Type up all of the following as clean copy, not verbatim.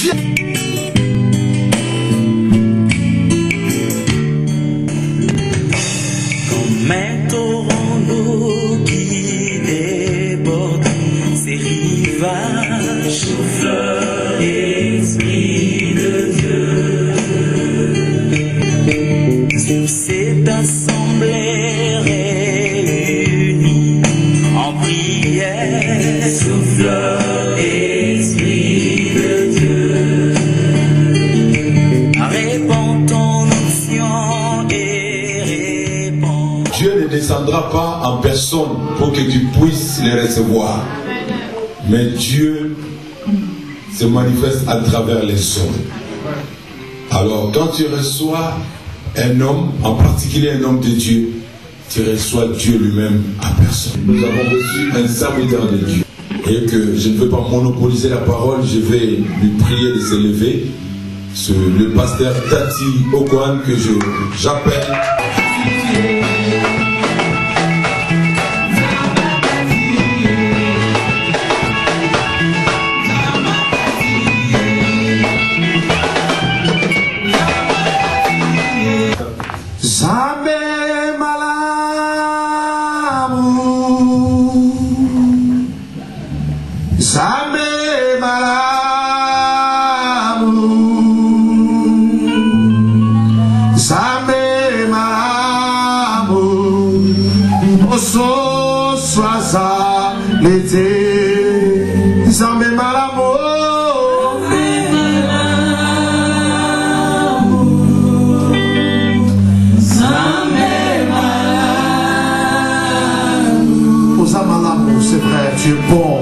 Comme un torrent d'eau qui déborde ses rivages, souffle, Esprit de Dieu, sur cette assemblée réunie en prière, souffle, Esprit de Dieu, répands ton onction et répands. Dieu ne descendra pas en personne pour que tu puisses les recevoir. Mais Dieu se manifeste à travers les hommes. Alors, quand tu reçois un homme, en particulier un homme de Dieu, tu reçois Dieu lui-même en personne. Nous avons reçu un serviteur de Dieu. Et que je ne veux pas monopoliser la parole, je vais lui prier de se lever. C'est le pasteur Tati Okwan que j'appelle. C'est vrai, tu es bon.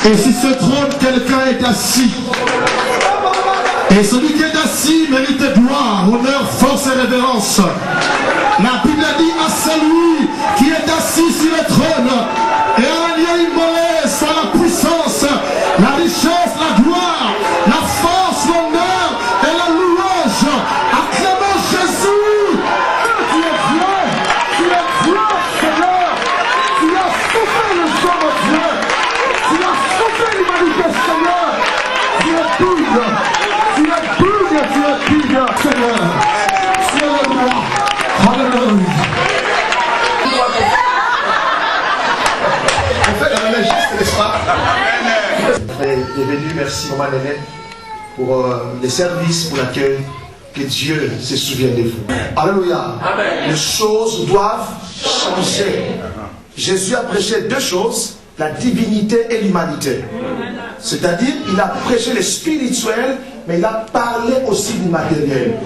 Et si ce trône, quelqu'un est assis, et celui qui est assis mérite gloire, honneur, force et révérence. La Bible dit à celui qui est assis sur le trône, et à lieu immolé soit la puissance, la richesse, la gloire, la force, l'honneur et la louange. Acclamons Jésus. Tu es Dieu, Seigneur. Tu as sauvé le sang de Dieu. Tu as sauvé l'humanité, Seigneur. Tu es digne. Tu es digne, tu es digne, Seigneur. Tu es le roi. Alléluia. On fait la même geste, n'est-ce pas? Bienvenue, merci maman Néné pour les services, pour l'accueil. Que Dieu se souvienne de vous. Alléluia. Les choses doivent changer. Jésus a prêché deux choses, la divinité et l'humanité. C'est-à-dire, il a prêché le spirituel, mais il a parlé aussi du matériel.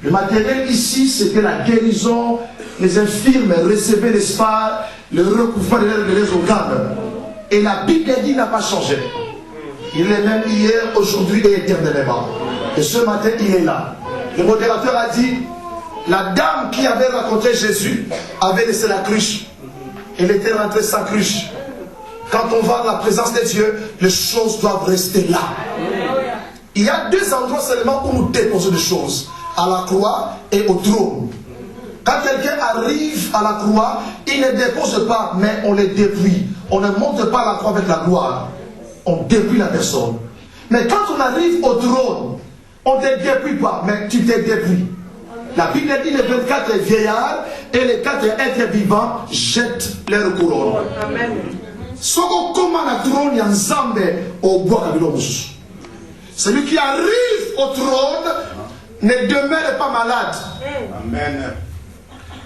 Le matériel ici, c'était la guérison, les infirmes recevaient, n'est-ce pas, le recouvrement des organes. Et la Bible dit n'a pas changé. Il est même hier, aujourd'hui et éternellement. Et ce matin, il est là. Le modérateur a dit, la dame qui avait rencontré Jésus avait laissé la cruche. Elle était rentrée sans cruche. Quand on va dans la présence de Dieu, les choses doivent rester là. Il y a deux endroits seulement où nous déposons des choses. À la croix et au trône. Quand quelqu'un arrive à la croix, il ne dépose pas, mais on les dépouille. On ne monte pas à la croix avec la gloire. On dépouille la personne. Mais quand on arrive au trône, on ne te dépouille pas, mais tu te dépouilles. La Bible dit les 24 vieillards et les 4 êtres vivants jettent leur couronne. Soko comment la trône y ensemble au bois kabilobus. Celui qui arrive au trône ne demeure pas malade. Amen.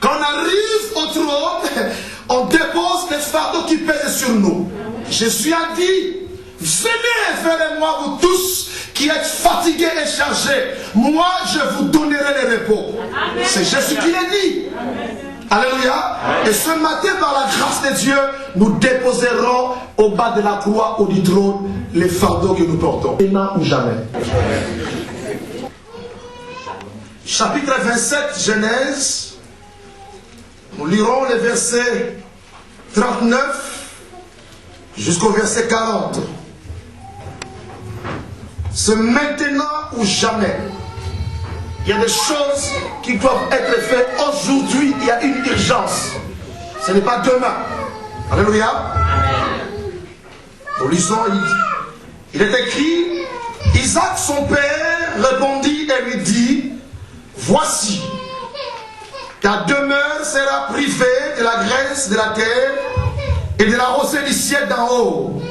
Quand on arrive au trône, on dépose les fardeaux qui pèsent sur nous. Jésus a dit, venez vers moi vous tous qui êtes fatigués et chargés. Moi je vous donnerai le repos. C'est Jésus qui l'a dit. Amen. Alléluia. Et ce matin, par la grâce de Dieu, nous déposerons au bas de la croix ou du trône les fardeaux que nous portons. Maintenant ou jamais. Chapitre 27, Genèse. Nous lirons les versets 39 jusqu'au verset 40. C'est maintenant ou jamais. Il y a des choses qui doivent être faites aujourd'hui. Il y a une urgence. Ce n'est pas demain. Alléluia. Nous lisons, il est écrit, Isaac son père répondit et lui dit, voici, ta demeure sera privée de la graisse de la terre et de la rosée du ciel d'en haut.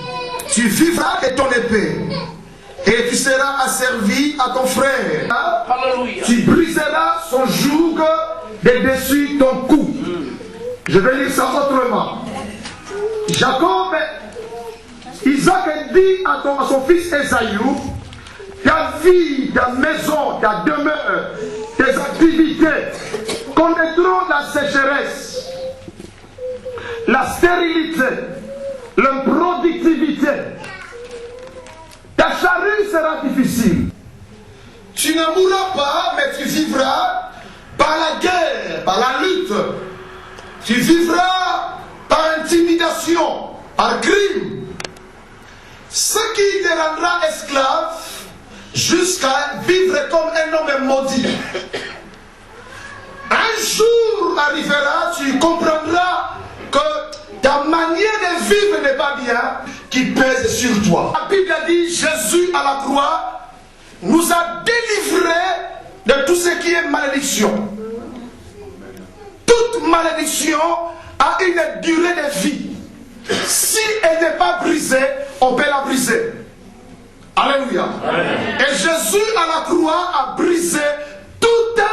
Tu vivras de ton épée. Et tu seras asservi à ton frère. Alléluia. Tu briseras son joug de dessus ton cou. Je vais lire ça autrement. Jacob, Isaac dit à son fils Esaü, ta vie, ta maison, ta demeure, tes activités connaîtront la sécheresse, la stérilité, l'improductivité. Ta charrue sera difficile. Tu ne mourras pas, mais tu vivras par la guerre, par la lutte. Tu vivras par intimidation, par crime. Ce qui te rendra esclave jusqu'à vivre comme un homme maudit. Un jour arrivera, tu comprendras que ta manière de vivre n'est pas bien, qui pèse sur toi. La Bible a dit, Jésus à la croix nous a délivrés de tout ce qui est malédiction. Toute malédiction a une durée de vie. Si elle n'est pas brisée, on peut la briser. Alléluia. Et Jésus à la croix a brisé toutes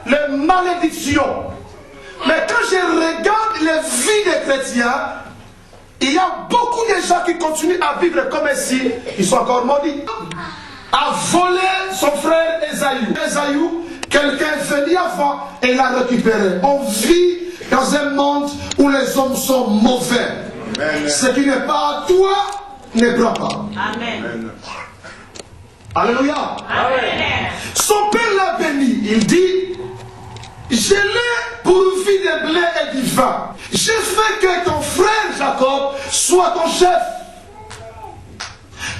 les malédictions. Mais quand je regarde les vies des chrétiens, il y a beaucoup de gens qui continuent à vivre comme si ils sont encore maudits. A volé son frère Esaü. Esaü, quelqu'un venu avant et l'a récupéré. On vit dans un monde où les hommes sont mauvais. Amen. Ce qui n'est pas à toi ne prend pas. Amen. Alléluia. Amen. Son père l'a béni. Il dit, je l'ai pourvu de blé et du vin. J'ai fait que ton frère Jacob soit ton chef.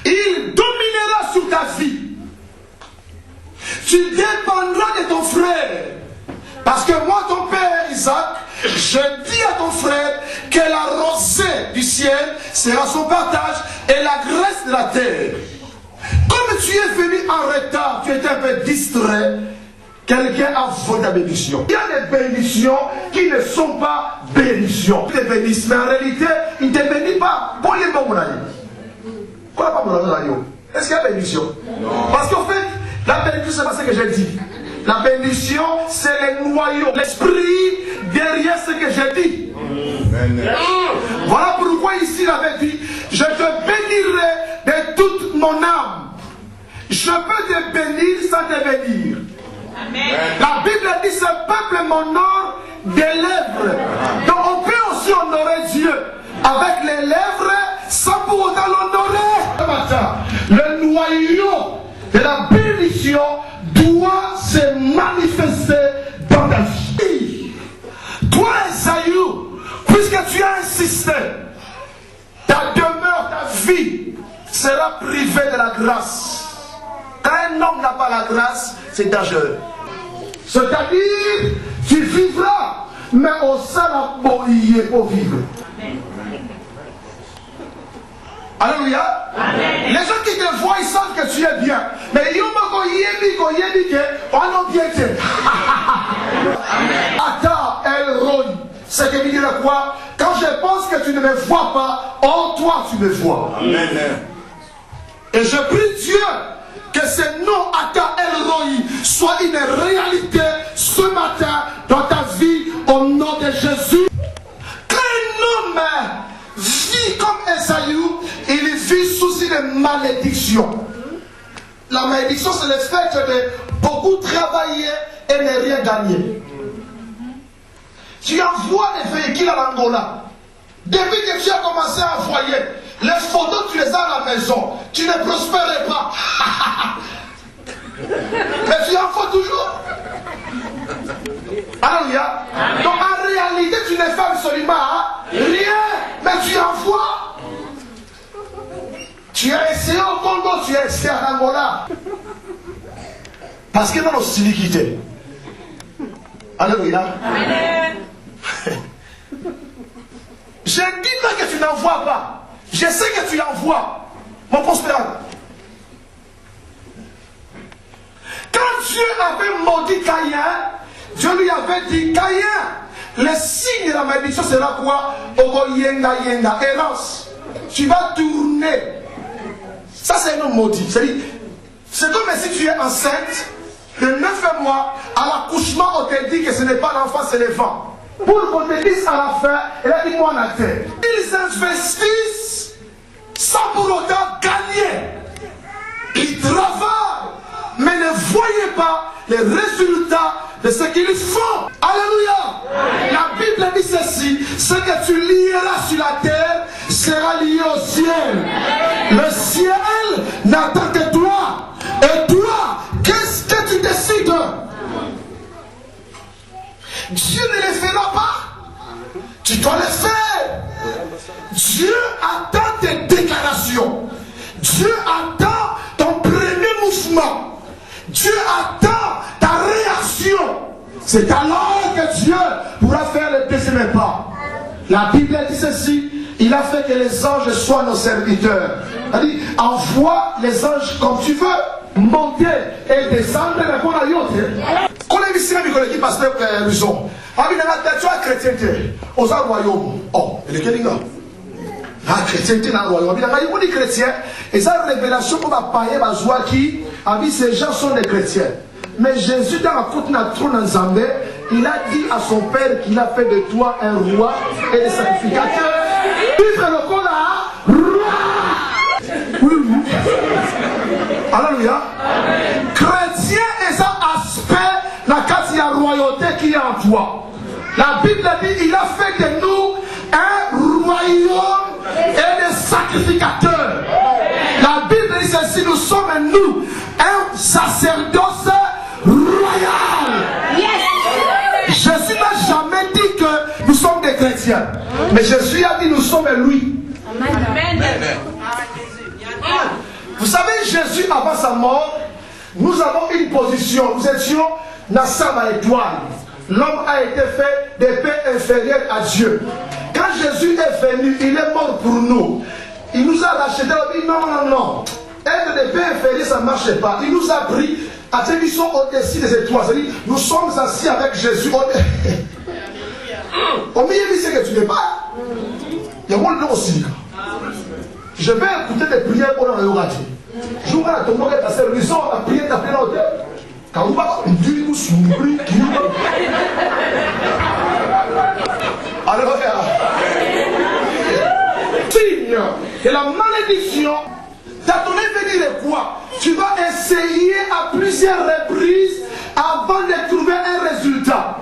Il dominera sur ta vie. Tu dépendras de ton frère. Parce que moi, ton père Isaac, je dis à ton frère que la rosée du ciel sera son partage et la graisse de la terre. Comme tu es venu en retard, tu étais un peu distrait, quelqu'un a volé ta bénédiction. Il y a des bénédictions qui ne sont pas bénédictions. Ils te bénissent, mais en réalité, ils ne te bénissent pas. Pour les bons, quoi pas mon ami? Est-ce qu'il y a bénédiction? Parce qu'en fait, la bénédiction, c'est pas ce que j'ai dit. La bénédiction, c'est le noyau, l'esprit derrière ce que j'ai dit. Voilà pourquoi ici il avait dit, je te bénirai de toute mon âme. Je peux te bénir sans te bénir. Amen. La Bible dit, ce peuple m'honore des lèvres. Donc on peut aussi honorer Dieu avec les lèvres sans pour autant l'honorer. Le noyau de la bénédiction doit se manifester dans ta vie. Toi, Esaïe, puisque tu as insisté, ta demeure, ta vie sera privée de la grâce. Quand un homme n'a pas la grâce, c'est dangereux. C'est-à-dire, tu vivras, mais au sein de la boïe pour vivre. Alléluia. Amen. Les gens qui te voient, ils savent que tu es bien. Mais ils ont dit on a bien été. Attends, El Roi. C'est que dit quoi? Quand je pense que tu ne me vois pas, en toi tu me vois. Amen. Et je prie Dieu que ce nom Attends El Roi soit une réalité ce matin dans ta vie au nom de Jésus. Quand un homme vit comme Esaïe, il vit sous une malédiction. La malédiction, c'est le fait de beaucoup travailler et ne rien gagner. Tu envoies des véhicules à l'Angola. Depuis que tu as commencé à envoyer, les photos, tu les as à la maison. Tu ne prospères pas. Mais tu envoies toujours. Alléluia. Donc en réalité, tu ne fais absolument rien. Mais tu envoies. Tu as essayé au Congo, tu as essayé en Angola. Parce que dans l'hostilité. Alléluia. Amen. Je dis pas que tu n'envoies pas. Je sais que tu envoies. Mon prospère. Quand Dieu avait maudit Caïn, Dieu lui avait dit, Caïn, le signe de la malédiction sera quoi? Ogoyenga yenga, errance. Tu vas tourner. Ça c'est un maudit. C'est comme si tu es enceinte de 9 mois, à l'accouchement on te dit que ce n'est pas l'enfant, c'est le vent. Pour qu'on te dise à la fin, elle a dit moi en terre. Ils investissent sans pour autant gagner. Ils travaillent, mais ne voyez pas les résultats de ce qu'ils font. Alléluia. La Bible dit ceci, ce que tu lieras sur la terre sera lié au ciel. Le ciel n'attend que toi. Et toi, qu'est-ce que tu décides? Dieu ne le fera pas. Tu dois le faire. Dieu attend tes déclarations. Dieu attend ton premier mouvement. Dieu attend ta réaction. C'est alors que Dieu pourra faire le deuxième pas. La Bible dit ceci. Il a fait que les anges soient nos serviteurs. C'est-à-dire, envoie les anges comme tu veux. Monter et descendre dans quoi la yote. Quand on est ici, on dit pasteur Luson. Tu as chrétienté aux royaumes. Oh, il est quel gars? La chrétienté dans le royaume. Il y a des chrétiens. Et ça, révélation pour ma païen, ma joie qui a dit ces gens sont des chrétiens. Mais Jésus, dans la côte de trône en Zambé, il a dit à son père qu'il a fait de toi un roi et des sacrificateurs. Vivre le corps là, roi. Oui, oui. Alléluia. Chrétien est un aspect, la carte de la royauté qui est en toi. La Bible dit, il a fait de nous un royaume et des sacrificateurs. ceci, nous sommes nous un sacerdoce royal. Jésus n'a jamais dit que nous sommes des chrétiens. Mais Jésus a dit nous sommes lui. Amen. Vous savez, Jésus avant sa mort, nous avons une position. Nous étions Nassama étoile. L'homme a été fait des paix inférieures à Dieu. Quand Jésus est venu, il est mort pour nous. Il nous a racheté. Il a dit non. Être des paix inférieures, ça ne marchait pas. Il nous a pris à ceux qui sont au-dessus des étoiles. C'est-à-dire, nous sommes assis avec Jésus. Au milieu, c'est que tu n'es pas. Il y a mon nom aussi. Je vais écouter des prières pour le yoga. Je vais à ton moment parce que nous sommes à prier d'appeler l'autre. Quand vous va Dieu nous sourit, alors signe de la malédiction, dans ton avenir est quoi? Tu vas essayer à plusieurs reprises avant de trouver un résultat.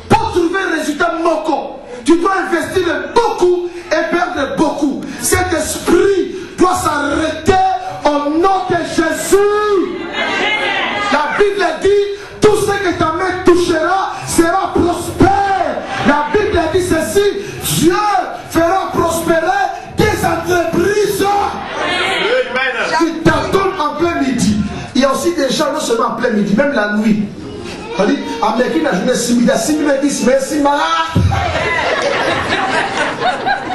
Pour trouver un résultat moko, tu dois investir beaucoup et perdre beaucoup. Cet esprit doit s'arrêter au nom de Jésus. La Bible dit, tout ce que ta main touchera sera prospère. La Bible dit ceci, Dieu fera prospérer tes entreprises. Tu t'attends en plein midi. Il y a aussi des gens non seulement en plein midi, même la nuit. On dit, Américain a joué 6 000, 6 000, 10 000, 6 000.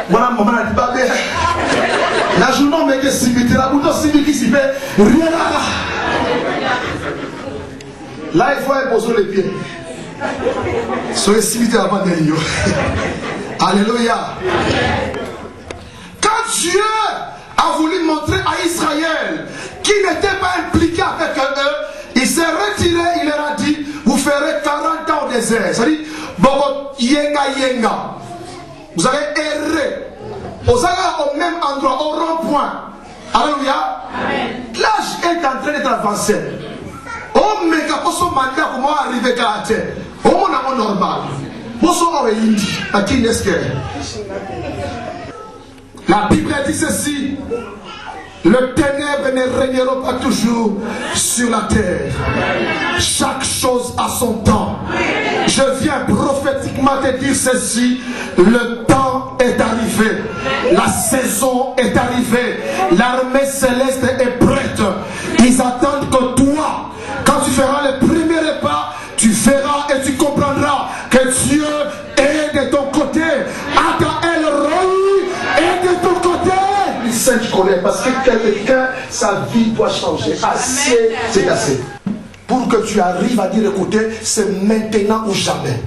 Voilà, maman a dit, bah, la journée, on met que 6 000, la bouton 6 000 qui s'y fait, rien là. Là, il faut imposer les pieds. Soyez 6 000 avant de l'île. Alléluia. Quand Dieu a voulu montrer à Israël qu'il n'était pas impliqué avec eux, il s'est retiré, il leur a dit, vous ferez 40 ans au désert. C'est-à-dire, yenga. Vous allez errer. Vous allez au même endroit, au rond-point. Alléluia. L'âge est en train d'être avancé. Oh, mais quand on mandat, comment arriver à la terre? Oh, on a normal. La Bible dit ceci. Le ténèbre ne régnera pas toujours sur la terre. Chaque chose a son temps. Je viens prophétiquement te dire ceci. Le temps est arrivé. La saison est arrivée. L'armée céleste est prête. Ils attendent que toi, quand tu feras le premier repas, tu verras et tu comprendras que Dieu est de ton côté. Ata El Roi est de ton côté. Tu connais, parce que quelqu'un, sa vie doit changer. Assez, c'est assez. Pour que tu arrives à dire, écoutez, c'est maintenant ou jamais.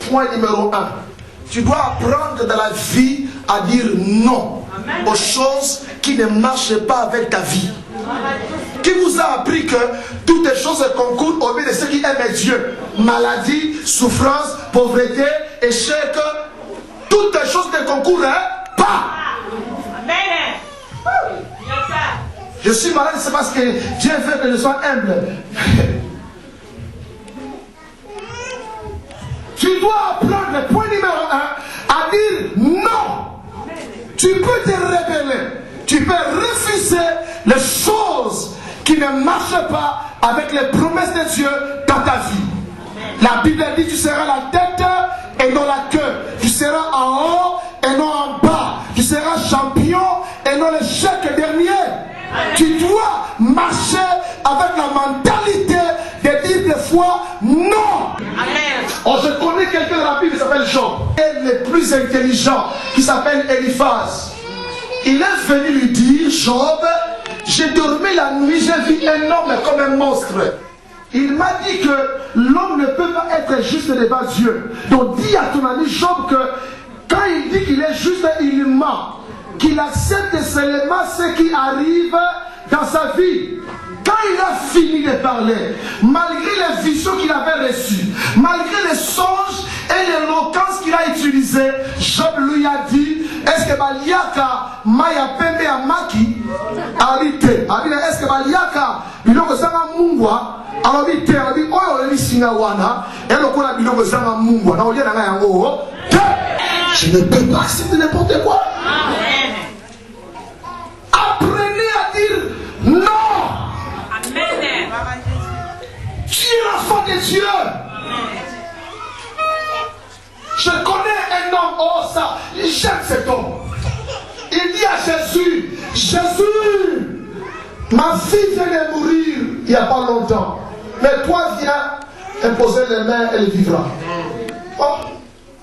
Point numéro 1. Tu dois apprendre dans la vie à dire non aux choses qui ne marchent pas avec ta vie. Qui vous a appris que toutes les choses concourent au mieux de ceux qui aiment Dieu? Maladie, souffrance, pauvreté, échec, toutes les choses ne concourent pas. Je suis malade, c'est parce que Dieu veut que je sois humble. Tu dois apprendre le point numéro 1 à dire non. Tu peux te rébeller. Tu peux refuser les choses qui ne marchent pas avec les promesses de Dieu dans ta vie. La Bible dit tu seras la tête et non la queue. Tu seras en haut et non en bas. Tu seras champion et non l'échec dernier. Tu dois marcher avec la mentalité de dire des fois non. Amen. Oh, je connais quelqu'un dans la Bible qui s'appelle Job. Et le plus intelligent qui s'appelle Eliphaz. Il est venu lui dire, Job, j'ai dormi la nuit, j'ai vu un homme comme un monstre. Il m'a dit que l'homme ne peut pas être juste devant Dieu. Donc dis à ton ami Job que quand il dit qu'il est juste, il ment. Qu'il accepte seulement ce qui arrive dans sa vie. Quand il a fini de parler, malgré les visions qu'il avait reçues, malgré les songes et l'éloquence qu'il a utilisée, Job lui a dit, est-ce que Baliaka Maya Pembe Amaki Arite? Est-ce que Baliaka Biloko Sama Mungwa Alors il dit, oh, il dit, Sinawana, et le coup, la bidon de Zama Mungwa, on dit, je ne peux pas accepter n'importe quoi. Apprenez à dire non. Tu es l'enfant de Dieu. Je connais un homme, oh ça, j'aime cet homme. Il dit à Jésus, Jésus, ma fille vient de mourir il n'y a pas longtemps. Mais toi viens imposer les mains, elle vivra. Oh,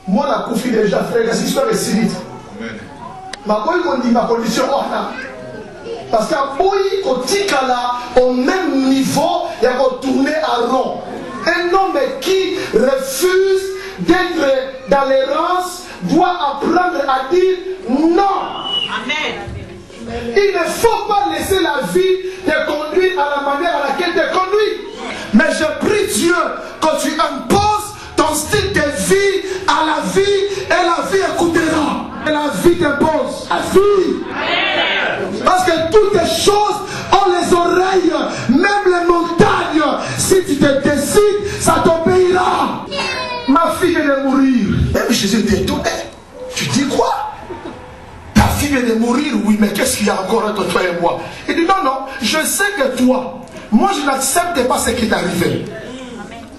moi la confie déjà frère, cette histoire est si vite. Ma condition, parce qu'à Boyi, au Tikala, au même niveau, il y a retourné à rond. Un homme qui refuse d'être dans l'errance doit apprendre à dire non. Amen. Il ne faut pas laisser la vie te conduire à la manière à laquelle te conduit. Mais je prie Dieu que tu imposes ton style de vie à la vie et la vie écoutera. Et la vie t'impose. La vie. Parce que toutes les choses ont les oreilles, même les montagnes. Si tu te décides, ça t'obéira. Ma fille vient de mourir. Même Jésus était étonné. Tu dis quoi? Ta fille vient de mourir, oui, mais qu'est-ce qu'il y a encore entre toi et moi? Il dit non, non, je sais que toi, moi je n'accepte pas ce qui est arrivé.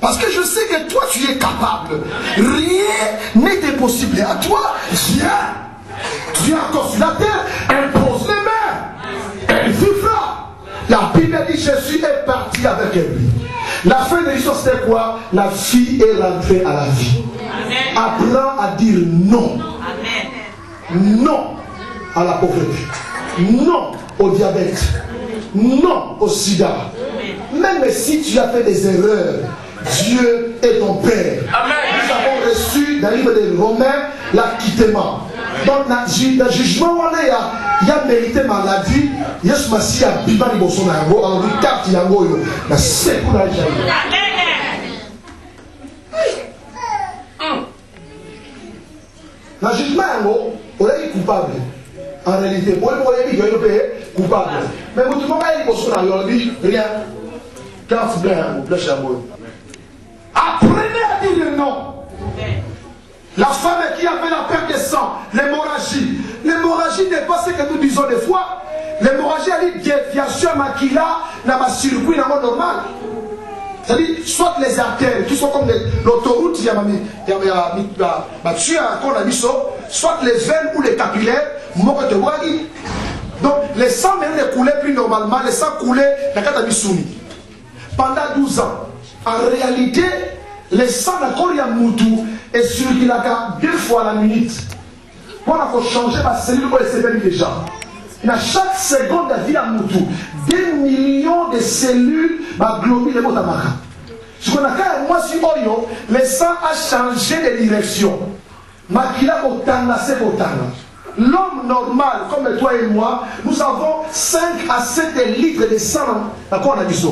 Parce que je sais que toi tu es capable. Rien n'est impossible à toi. Viens. Tu es encore sur la terre, impose les mains. Elle vivra. La Bible dit Jésus est parti avec lui. La fin de l'histoire c'était quoi? La fille est rentrée à la vie. Amen. Apprends à dire non. Amen. Non à la pauvreté. Non au diabète. Non au sida. Amen. Même si tu as fait des erreurs, Dieu est ton Père. Amen. Nous avons reçu dans le livre des Romains l'acquittement. Donc, dans le jugement, il y a mérité maladie. Il y a ce massi à Biba ni Bosso na yango. Alors, il carte yango yo. Na sekou na jaï. Dans le jugement, on est coupable. En réalité, on est coupable. Mais vous ne pouvez pas Bosso na yango. Rien. Carte blanc, blanc chameau. Apprenez à dire non. La femme qui avait la perte de sang, l'hémorragie. L'hémorragie n'est pas ce que nous disons des fois. L'hémorragie a une déviation maquilla dans ma circuit normal. C'est-à-dire, soit les artères qui sont comme l'autoroute, soit les veines ou les capillaires, donc les sangs ne coulaient plus normalement, les sangs coulaient dans la Katamissouni. Pendant 12 ans. En réalité, les sangs d'accord y a moutou et circulent 2 fois à la minute. Pour changer ma cellule pour les déjà. Dans chaque seconde de vie à moutou, 2 millions de cellules ma globule de motamaka. Ce qu'on a fait, moi si oyo, le sang a changé de direction. Makila kotanga se kotanga. L'homme normal, comme toi et moi, nous avons 5 à 7 litres de sang d'accord on a dit.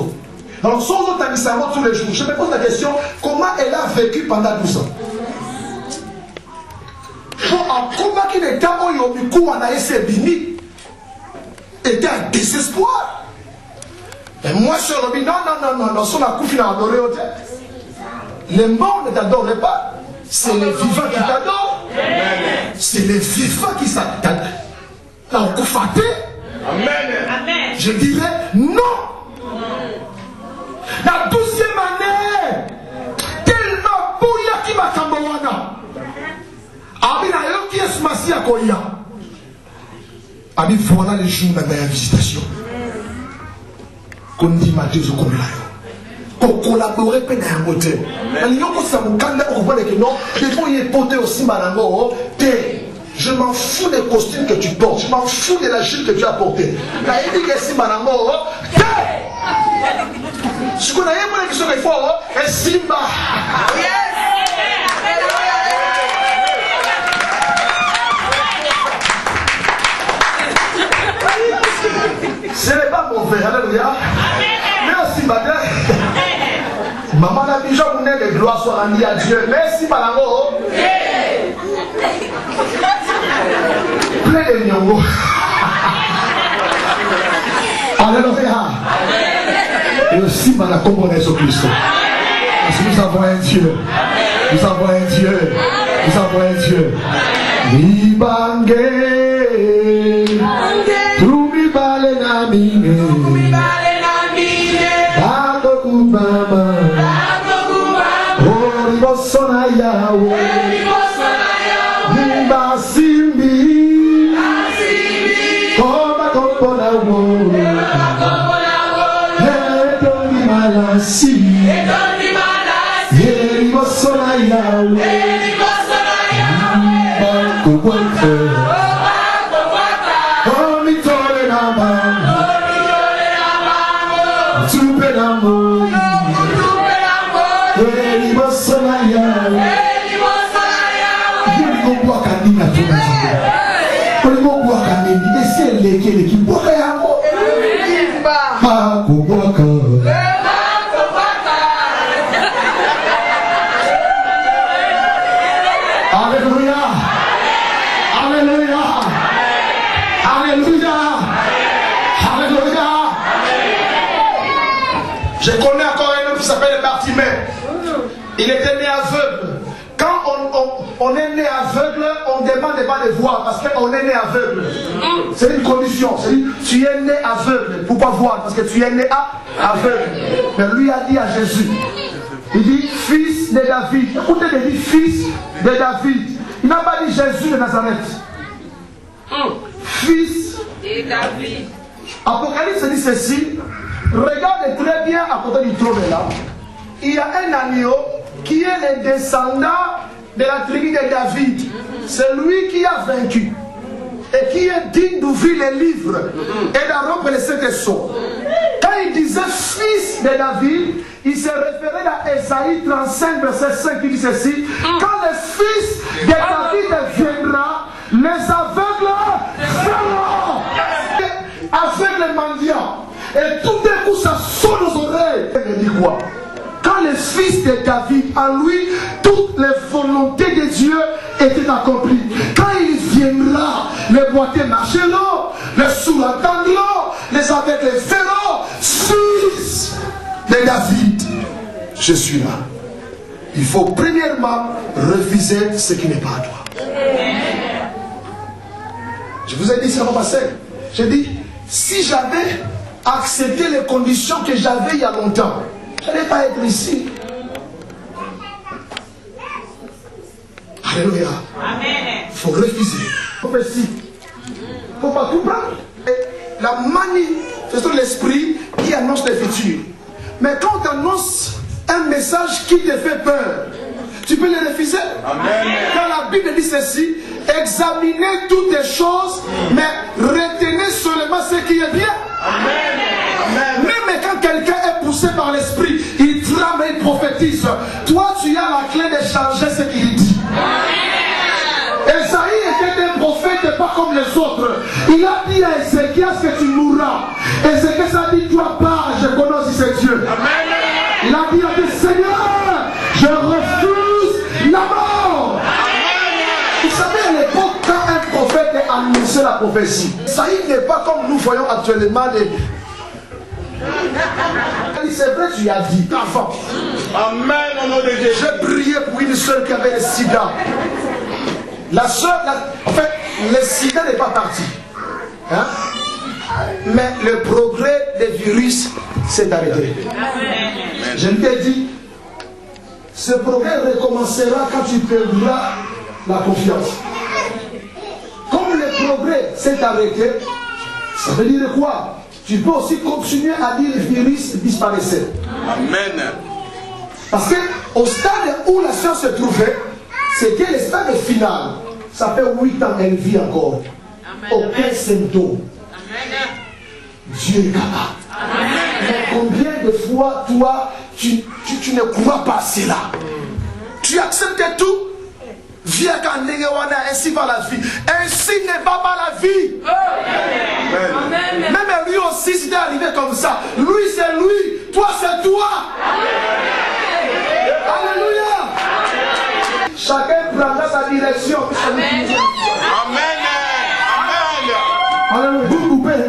Alors, sans autre amis tous les jours, je me pose la question, comment elle a vécu pendant 12 ans? Pour un combat qui n'était pas au Yomikou, on a essayé bini, était un désespoir. Et moi, je me dis, non, si on a couffé à adorer au tête. Les morts ne t'adorent pas, c'est les vivants qui t'adorent. C'est les vivants qui s'adorent. T'as un coup faté. Amen. Je dirais non. La 12e année, tellement bouilla qui m'a cambowana. Abina yo qui est ce massi à Koya. Abi voilà les jours de la visitation. Qu'on dit ma Dieu au Koya. Qu'on collabore peine à un moteur. Il y a ça mon candidat pour voir que non, il faut y porter aussi malango. Je m'en fous des costumes que tu portes. Je m'en fous de la jupe que tu as portée. La éducation si malango. Ce qu'on a eu pour les questions des fois, est Simba. Ce n'est pas mauvais, alléluia. Merci, madame. Maman n'a déjà donné les gloires soient rendues à Dieu. Merci, madame. Plein de nyongo. Alléluia. Simba la combo Jésus-Christ. Parce que nous avons un Dieu. Nous avons un Dieu. Nous avons un Dieu. Libange. Trumi bale na mine. Bago kubama. Oribo sona yawe. Limba simbi. Koma kompona wo. Hedoni malasi. Yeribo sona yawe. Kubwate. Omitole na bango. Tupe na mo. Yeribo sona yawe. Yeribo bwaka nina tuna zike. Yeribo bwaka nini. Ese leke leki bwaka yango. Ha kubwaka. Alléluia. Alléluia. Alléluia. Alléluia. Je connais encore un homme qui s'appelle Bartimée. Il était né aveugle. Quand on est né aveugle, on ne demande pas de voir parce qu'on est né aveugle. C'est une condition. C'est-à-dire, tu es né aveugle. Pourquoi voir? Parce que tu es né aveugle. Mais lui a dit à Jésus, il dit fils de David. Écoutez, il dit fils de David. Il n'a pas dit Jésus de Nazareth. Fils de David. Apocalypse dit ceci. Regardez très bien à côté du trône là. Il y a un agneau qui est le descendant de la tribu de David. C'est lui qui a vaincu. Et qui est digne d'ouvrir les livres et d'en rompre les sept sceaux. Quand il disait fils de David, il se référait à Ésaïe 35, verset 5, qui dit ceci. Quand le fils de David viendra, les aveugles verront. Avec les mendiants. Et tout d'un coup, ça sonne aux oreilles. Il dit quoi? Quand le fils de David, en lui, toutes les volontés de Dieu étaient accomplies. Quand il viendra, les boiteux marcheront, les sourds entendront, les aveugles verront. Fils de David, je suis là. Il faut premièrement refuser ce qui n'est pas à toi. Je vous ai dit ça va passer. J'ai dit, si j'avais accepté les conditions que j'avais il y a longtemps, je n'allais pas être ici. Alléluia. Il faut refuser. Prophétie. Il ne faut pas tout prendre. Et la manifestation de l'esprit qui annonce le futur. Mais quand tu annonces un message qui te fait peur, tu peux le refuser. Amen. Quand la Bible dit ceci, examinez toutes les choses, mais retenez seulement ce qui est bien. Amen. Amen. Même quand quelqu'un est poussé par l'esprit, il tremble et il prophétise. Toi, tu as la clé de changer ce qu'il dit. Esaïe était un prophète pas comme les autres. Il a dit à Ézéchias que tu mourras. Ézéchias a dit, toi pars, je connais aussi ce Dieu. Amen. Il a dit à Dieu, Seigneur, je refuse la mort. Vous savez, à l'époque, quand un prophète annonçait la prophétie, Esaïe n'est pas comme nous voyons actuellement des... C'est vrai, tu as dit avant. Amen, au nom de Dieu. J'ai prié pour une soeur qui avait le sida. La soeur, en fait, le sida n'est pas parti. Hein? Mais le progrès des virus s'est arrêté. Amen. Je lui ai dit, ce progrès recommencera quand tu perdras la confiance. Comme le progrès s'est arrêté, ça veut dire quoi? Tu peux aussi continuer à dire le virus disparaissait. Amen. Parce qu'au stade où la science se trouvait, c'était le stade final. Ça fait 8 ans qu'elle vit encore. Amen. Aucun symptôme. Amen. Dieu est capable. Amen. Mais combien de fois, toi, tu ne crois pas à cela? Tu acceptes tout. Viens quand ainsi va la vie. Ainsi n'est pas la vie. Amen. Même lui aussi, s'il est arrivé comme ça. Lui, c'est lui. Toi, c'est toi. Amen. Alléluia. Chacun prendra sa direction. Amen. Amen. Amen. Alléluia. Vous coupez.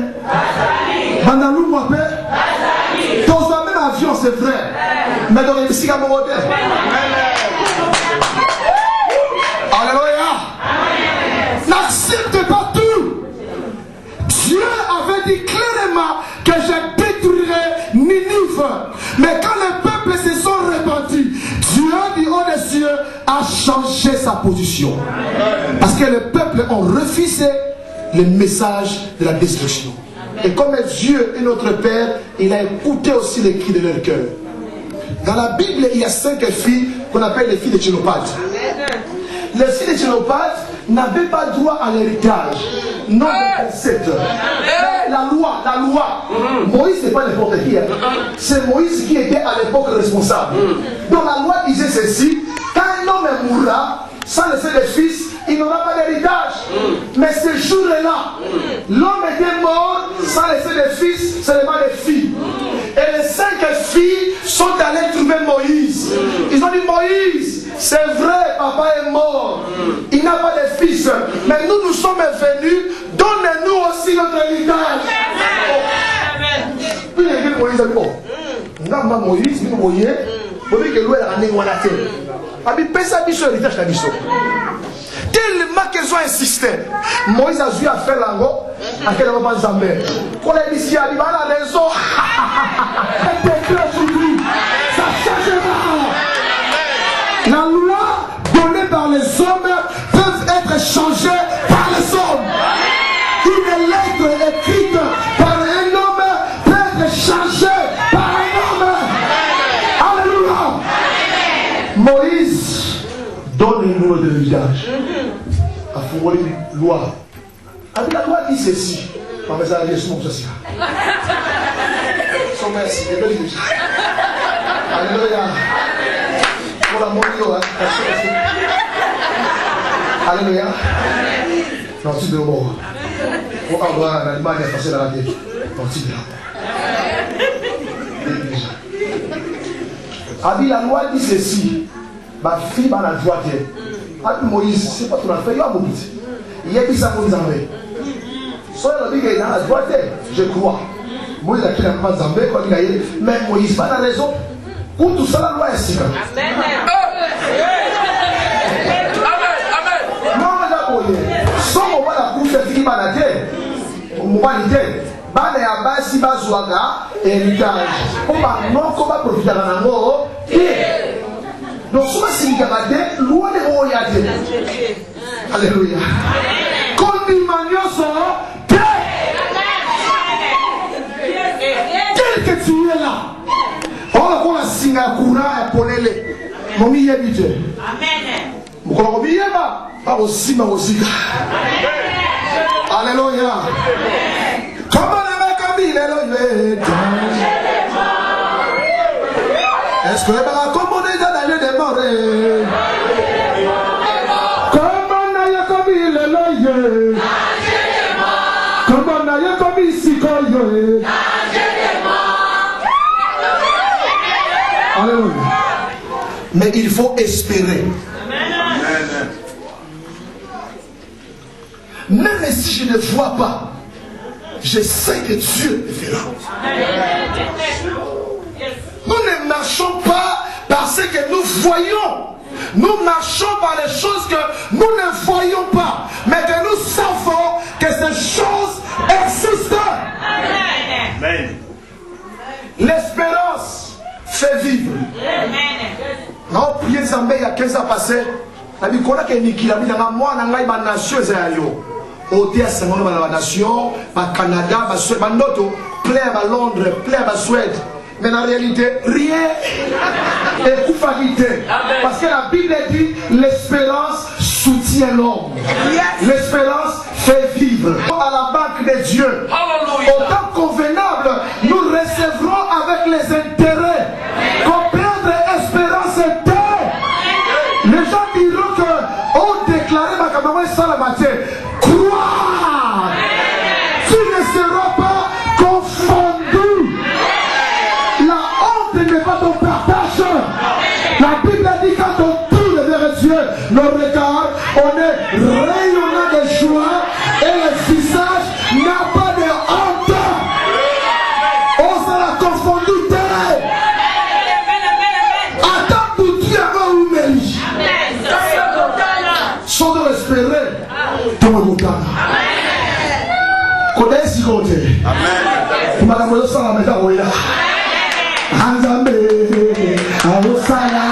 Mandalou m'appelle. Dans un même avion, c'est vrai. Mais dans les musiques à mon modèle. Alléluia. N'accepte pas tout. Dieu avait dit clairement que je détruirais Ninive. Mais quand les peuples se sont répandus, Dieu du haut des cieux a changé sa position. Parce que les peuples ont refusé le message de la destruction. Et comme Dieu est notre Père, il a écouté aussi les cris de leur cœur. Dans la Bible, il y a 5 filles qu'on appelle les filles de Tchénopathe. Les filles de Tchénopathe n'avaient pas droit à l'héritage. Non, la loi. Moïse, c'est pas n'importe qui. C'est Moïse qui était à l'époque responsable. Donc la loi disait ceci: quand un homme mourra sans laisser de fils, il n'aura pas d'héritage. Mais ce jour-là, l'homme était mort sans laisser de fils, seulement des filles. Et les 5 filles sont allées trouver Moïse. Ils ont dit: Moïse, c'est vrai, papa est mort. Il n'a pas de fils. Mais nous sommes venus, donne-nous aussi notre héritage. Puis il dit: Moïse a dit: bon, Moïse, vous voyez, vous voyez que l'eau est ramenée dans la terre. Tellement qu'elles ont insisté. Moïse a dû faire l'ango à quel moment ils en mettent. Pour les messieurs, il a raison. Ça changera. La loi donnée par les hommes peut être changée par les hommes. Une lettre écrite par un homme peut être changée par un homme. Alléluia. Moïse donne le numéro de l'héritage. A fouillé la loi. Avec la loi dit ceci. Mais ça a dit son ceci. Son merci. Alléluia. Pour la mort. Alléluia. Non, tu de mort. Pour avoir un animal qui est passé dans la tête. Non, tu de la mort. La loi dit ceci. Ma fille va la droite. Moïse, c'est pas ton affaire, il y a beaucoup. Il y a plus à Moïse en vrai. Soit il est dans la droite, je crois. Moïse a créé un pas Zambé, quand il a eu. Mais Moïse, pas la raison. Où tout ça, la loi est si. Amen. Non, mais sans on va la couche de Filipe à la terre. On va l'idée. Bane ya basi bazwaga héritage. On va non qu'on va profiter de l'amour. Donc, si vous avez loi de royauté. Alléluia. Comme il tel que tu es là. On va Singapour et Ponele. Mon y habite. Amen. Mon colombier va. Pas aussi, mais aussi. Alléluia. Comment le mec a dit l'éloigné? Est-ce que les comment on est dans les démorés? Comment on a comme il est loyé? Comment on a comme ici coyé? Alléluia. Mais il faut espérer. Même si je ne vois pas, je sais que Dieu le fera. Nous ne marchons pas parce que nous voyons. Nous marchons par les choses que nous ne voyons pas. Mais que nous savons que ces choses existent. Amen. L'espérance fait vivre. Non, priez Zambé il y a 15 ans passé. La vie qu'on a qu'il y a moi, on a une nation. OTS, on a la nation, le Canada, le Suède, plein à Londres, plein à Suède. Mais en réalité, rien n'est coupabilité. Parce que la Bible dit l'espérance soutient l'homme. L'espérance fait vivre. À la banque de Dieu, au temps convenable, nous recevrons avec les intérêts. Comprendre espérance est terre. Les gens diront que on déclaré ma camarade sans la matière. Croire, tu ne seras pas confondu. La honte n'est pas ton partage. La Bible dit quand on tourne vers Dieu, nos regards, on est rayonnant de joie et le visage n'a pas de honte. On sera confondu terre. Comment vous parlez? Connaissez ce côté. Amen. Madame le sang la maison là. Anzambe, Awosala.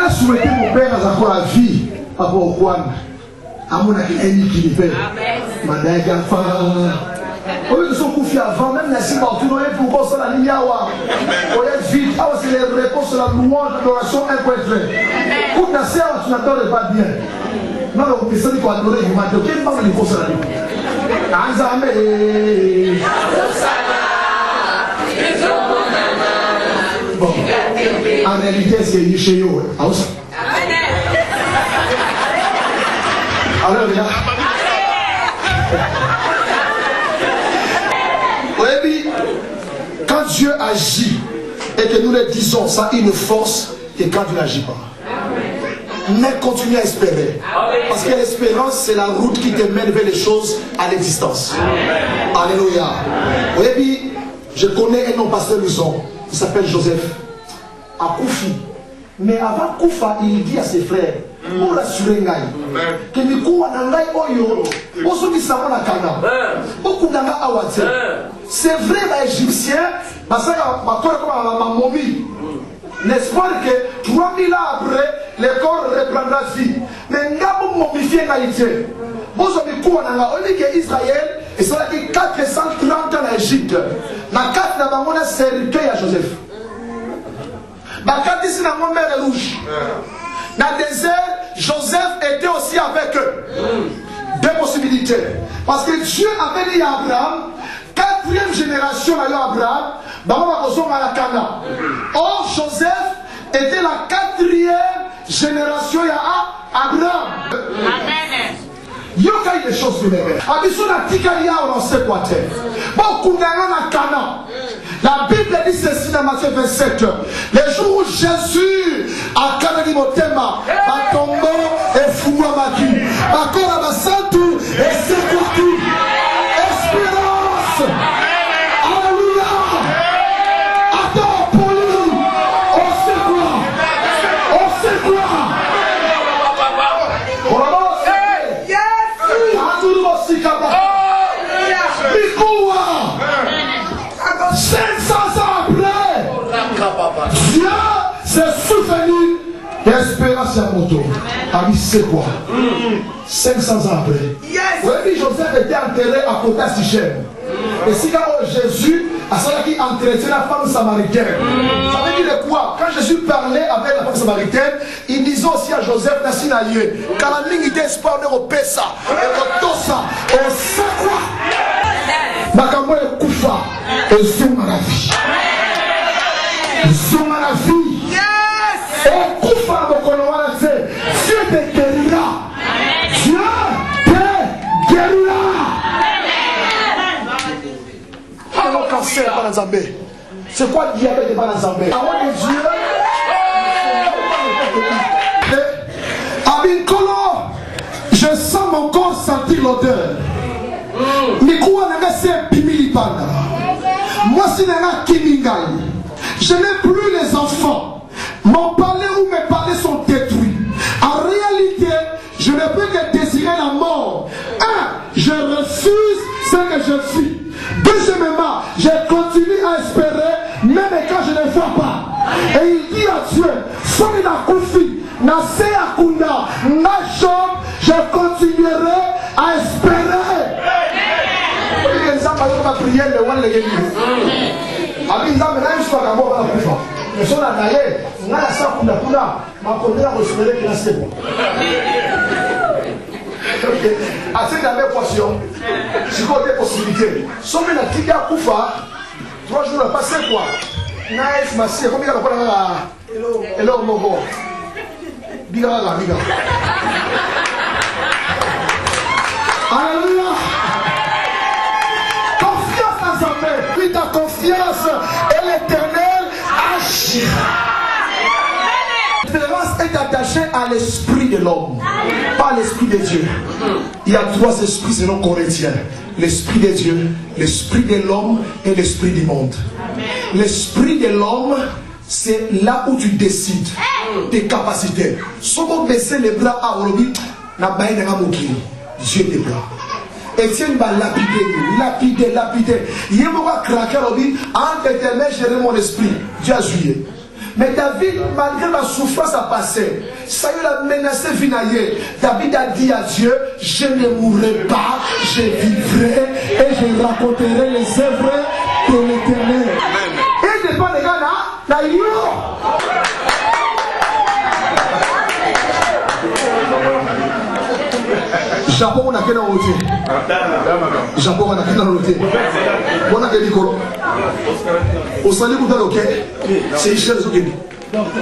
Je souhaiter mon père à la vie, à Juan, à mon ami qui le fait. Madame Gafa. Au lieu de son confier avant, même la cible, tu n'aurais pour qu'on soit la ligne à Wa. On est vite, c'est les réponses à la louange, l'adoration, un point de coup de la serre, tu n'attendais pas bien. Non, on peut se dire qu'on a adoré, il m'a dit, quelle part de l'époque à la ligne? Anzame. Bon, en réalité, c'est Yishéo. Alors, regarde. Oui, quand Dieu agit et que nous le disons, ça a une force, et quand Dieu n'agit pas. Mais continue à espérer. Parce que l'espérance, c'est la route qui te mène vers les choses à l'existence. Alléluia. Oui, je connais un homme pasteur Luzon, il s'appelle Joseph, à Koufi. Mais avant Koufa, il dit à ses frères, pour rassurer Ngai, que nous courons dans Ngai Oyo, pour ceux qui savent la Kana, beaucoup d'Anga Awate. C'est vrai, les Égyptiens, parce que ma momie, n'est-ce pas que 3000 ans après, le corps reprendra vie. Mais Ngabou momifié Naïté. Vous avez couru dans Nga, on dit que Israël, et ça a dit 430 ans en Égypte. Dans 4 ans, on a servi à Joseph. Quand ici dans mon mer rouge, dans le désert, Joseph était aussi avec eux. Deux possibilités. Parce que Dieu avait dit à Abraham, 4e génération à Abraham, à la Cana. Or, Joseph était la 4e génération à Abraham. Amen. Il y a des choses qui m'aiment. La Bible dit ceci dans Matthieu 27. Les jours où Jésus a Kanani Motema, a tombé et Fouma Maki, a Kora Basantu et Sekoki. Espérance. Alléluia. Attends, Pauline. On sait quoi? On sait quoi? Dieu s'est souvenu d'espérance à moto. Ah, c'est quoi? 500 ans après. Oui, Joseph était enterré à côté de Sichem. Et si Jésus a celui qui entretient la femme samaritaine, ça veut dire quoi? Quand Jésus parlait avec la femme samaritaine, il disait aussi à Joseph Nassinaye, car la ligne d'espoir ne repère ça, et repère ça, on sait quoi? Makambo et Koufa, et zoom à la vie. Zoom à la vie. Yes! Et Koufa, Dieu te guérira. Dieu te guérira. Alors, cancer, pas dans Zambé. C'est quoi le diabète pas dans Zambé? Avant que Dieu. Abinkolo, je sens mon corps sentir l'odeur. Moi, si je n'ai plus les enfants. Mon palais ou mes palais sont détruits. En réalité, je ne peux que désirer la mort. Je refuse ce que je suis. Deuxièmement, je continue à espérer, même quand je ne vois pas. Et il dit à Dieu, Soni na Koufi, na Seakunda, na Job, je continuerai à espérer. Assez dans mes poissons, si vous avez des possibilités, sauf la tigre à Koufa, 3 jours à passer quoi? Nice, ma sœur, combien de fois là? Hello, Mogo. Biga, biga. Alléluia. Confiance en sa mère. Puis ta confiance et l'Éternel agira. L'espérance est attachée à l'esprit de l'homme, pas à l'esprit de Dieu. Il y a 3 esprits selon Corinthiens. L'esprit de Dieu, l'esprit de l'homme et l'esprit du monde. L'esprit de l'homme, c'est là où tu décides tes capacités. Si on baisser les bras à Orobi, Dieu te bras. Etienne va lapider. Il va craquer Orobi, entre tes mains, gérer mon esprit. Dieu a joué. Mais David, malgré la souffrance à passer, ça lui a menacé Vinaye. David a dit à Dieu, je ne mourrai pas, je vivrai et je raconterai les œuvres de l'Éternel. Et dépend des gars là, Japon on a quel routier. Japon on a quel routier. On a quel icône. Au salut vous ok. C'est Michel Zogeni.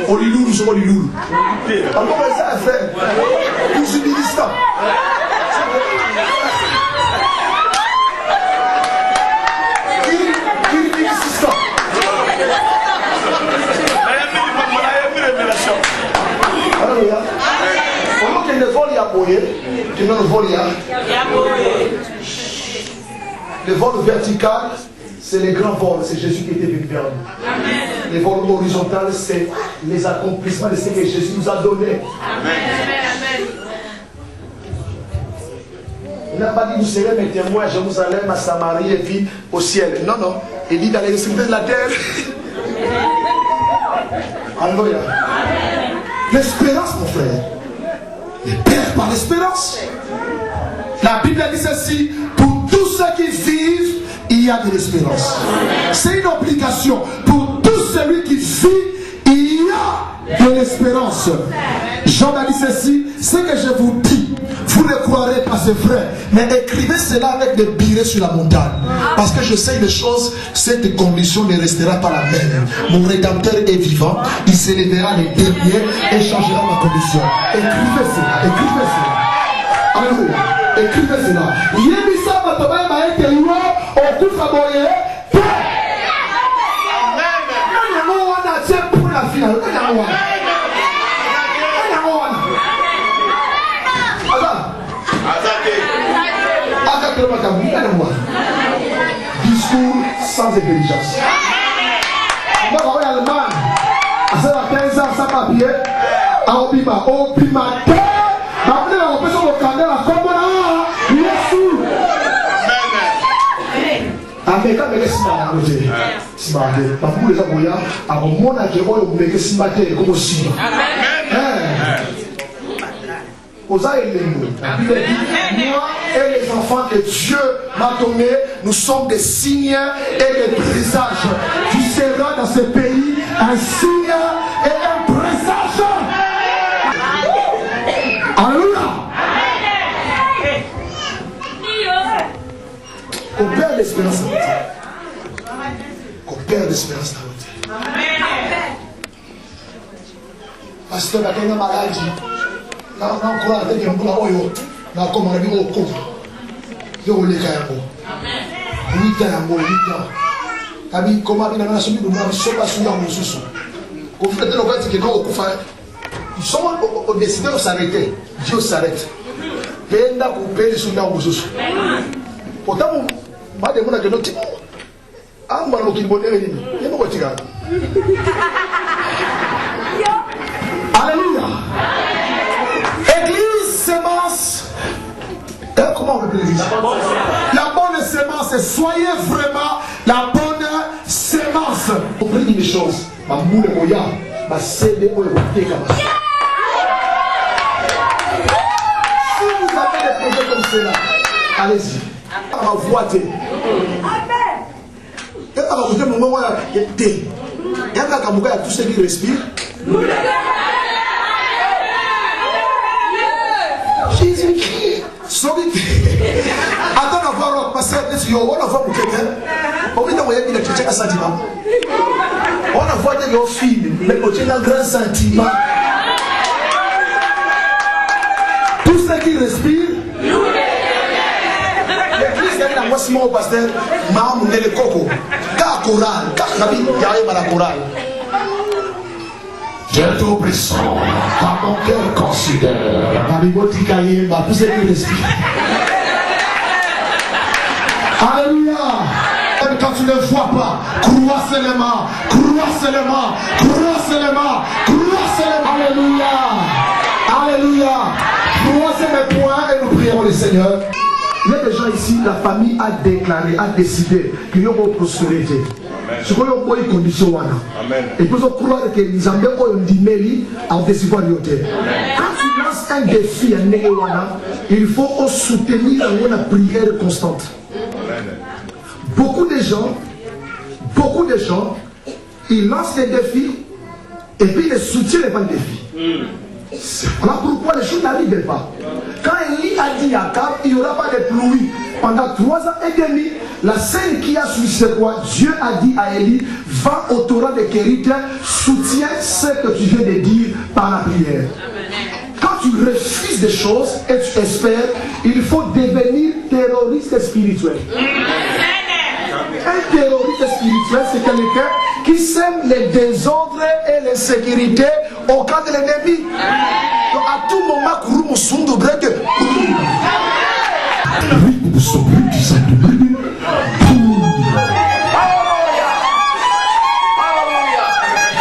On lui loue, nous sommes lui loue. Alors comment ça fait. Nous subissons ça. Alléluia. Comment qu'il ne vole à boyer, qu'il ne vole le vol vertical, c'est les grands vols, c'est Jésus qui était venu vers nous. Les vols horizontaux, c'est les accomplissements de ce que Jésus nous a donné. Il n'a pas dit vous serez mes témoins à Jérusalem, à Samarie et puis au ciel. Non, non. Il dit dans les extrémités de la terre. Alléluia. L'espérance, mon frère. Les pères par l'espérance. La Bible dit ceci, pour tous ceux qui vivent, il y a de l'espérance. C'est une obligation. Pour tout celui qui vit, il y a de l'espérance. Jean a dit ceci, ce que je vous dis, vous ne croirez pas, c'est vrai. Mais écrivez cela avec des birets sur la montagne. Parce que je sais une chose, cette condition ne restera pas la même. Mon Rédempteur est vivant, il s'élèvera les derniers et changera ma condition. Écrivez cela, écrivez cela. Alléluia. Écrivez cela. Yébissa Matobaye Maïte Liwa, au coup favoré. Pour la finale. Discours sans intelligence. Moi, je vais en Allemagne. À 15 ans, sans papier. À Obima. Obima. Après, on peut se regarder la commune. Amen. Quand les Simba côté, Simba, pas pour les aboyants, à mon monde à Kéro, on met que Simba comme aussi. Aux aïeux, moi et les enfants que Dieu m'a donnés, nous sommes des signes et des présages. Tu seras dans ce pays un signe et un présage. Alléluia. Qu'on perd l'espérance dans votre vie. Qu'on perd l'espérance dans votre vie. Pasteur, il y a une maladie. Na nkura ate mbula oyo na koma na bigo ko yo le ka yako wita yango wita tabi koma bina na sumi duma soba suya mususu ko fete lo kwati ke no kufa ils sont au décidé de s'arrêter. Dieu s'arrête penda ko peli suya mususu pourtant ma de mona ke no ti amba lo kibonere ni yemo ko tika. Alléluia. Église sémence. Et comment on peut l'église? La bonne sémence, c'est soyez vraiment la bonne sémence. Comprenez une chose. Ma moule moya, ma cédé au côté comme ça. Si vous avez des projets comme cela, allez-y. Ma voix t'es. Et à la côté, mon moment, il y a thé. Il y a tous ceux qui respirent. Jésus-Christ. Attends d'avoir passé on a voir on a voir des films, mais on a un grand sentiment. Tous ceux qui respirent. L'église gagne la moitié au pasteur, Maman le coco. Car chorale, car Nabi, il y a la chorale. J'ai l'oppression, car mon cœur considère. Tous ceux qui respirent. Alléluia. Même quand tu ne vois pas, crois seulement, crois seulement, crois seulement, crois seulement. Alléluia. Alléluia. Troisième point, et nous prions le Seigneur. Il y a des gens ici, la famille a déclaré, a décidé qu'il y aura une prospérité. Ce qu'on a une condition. Et puis on croit que les Américains ont dit Méli en décision. Quand tu lances un défi à Nééwana, il faut soutenir une prière constante. Beaucoup de gens, ils lancent des défis et puis ils soutiennent pas le défi. Voilà pourquoi les choses n'arrivent pas. Quand Élie a dit à Akab, il n'y aura pas de pluie pendant 3 ans et demi, la scène qui a suivi c'est quoi? Dieu a dit à Élie, va au torrent de Kérit, soutiens ce que tu viens de dire par la prière. Quand tu refuses des choses et tu espères, il faut devenir terroriste spirituel. Un terroriste spirituel, c'est quelqu'un qui sème les désordres et l'insécurité au camp de l'ennemi. Donc à tout moment, Kouroumou Sundu Breke.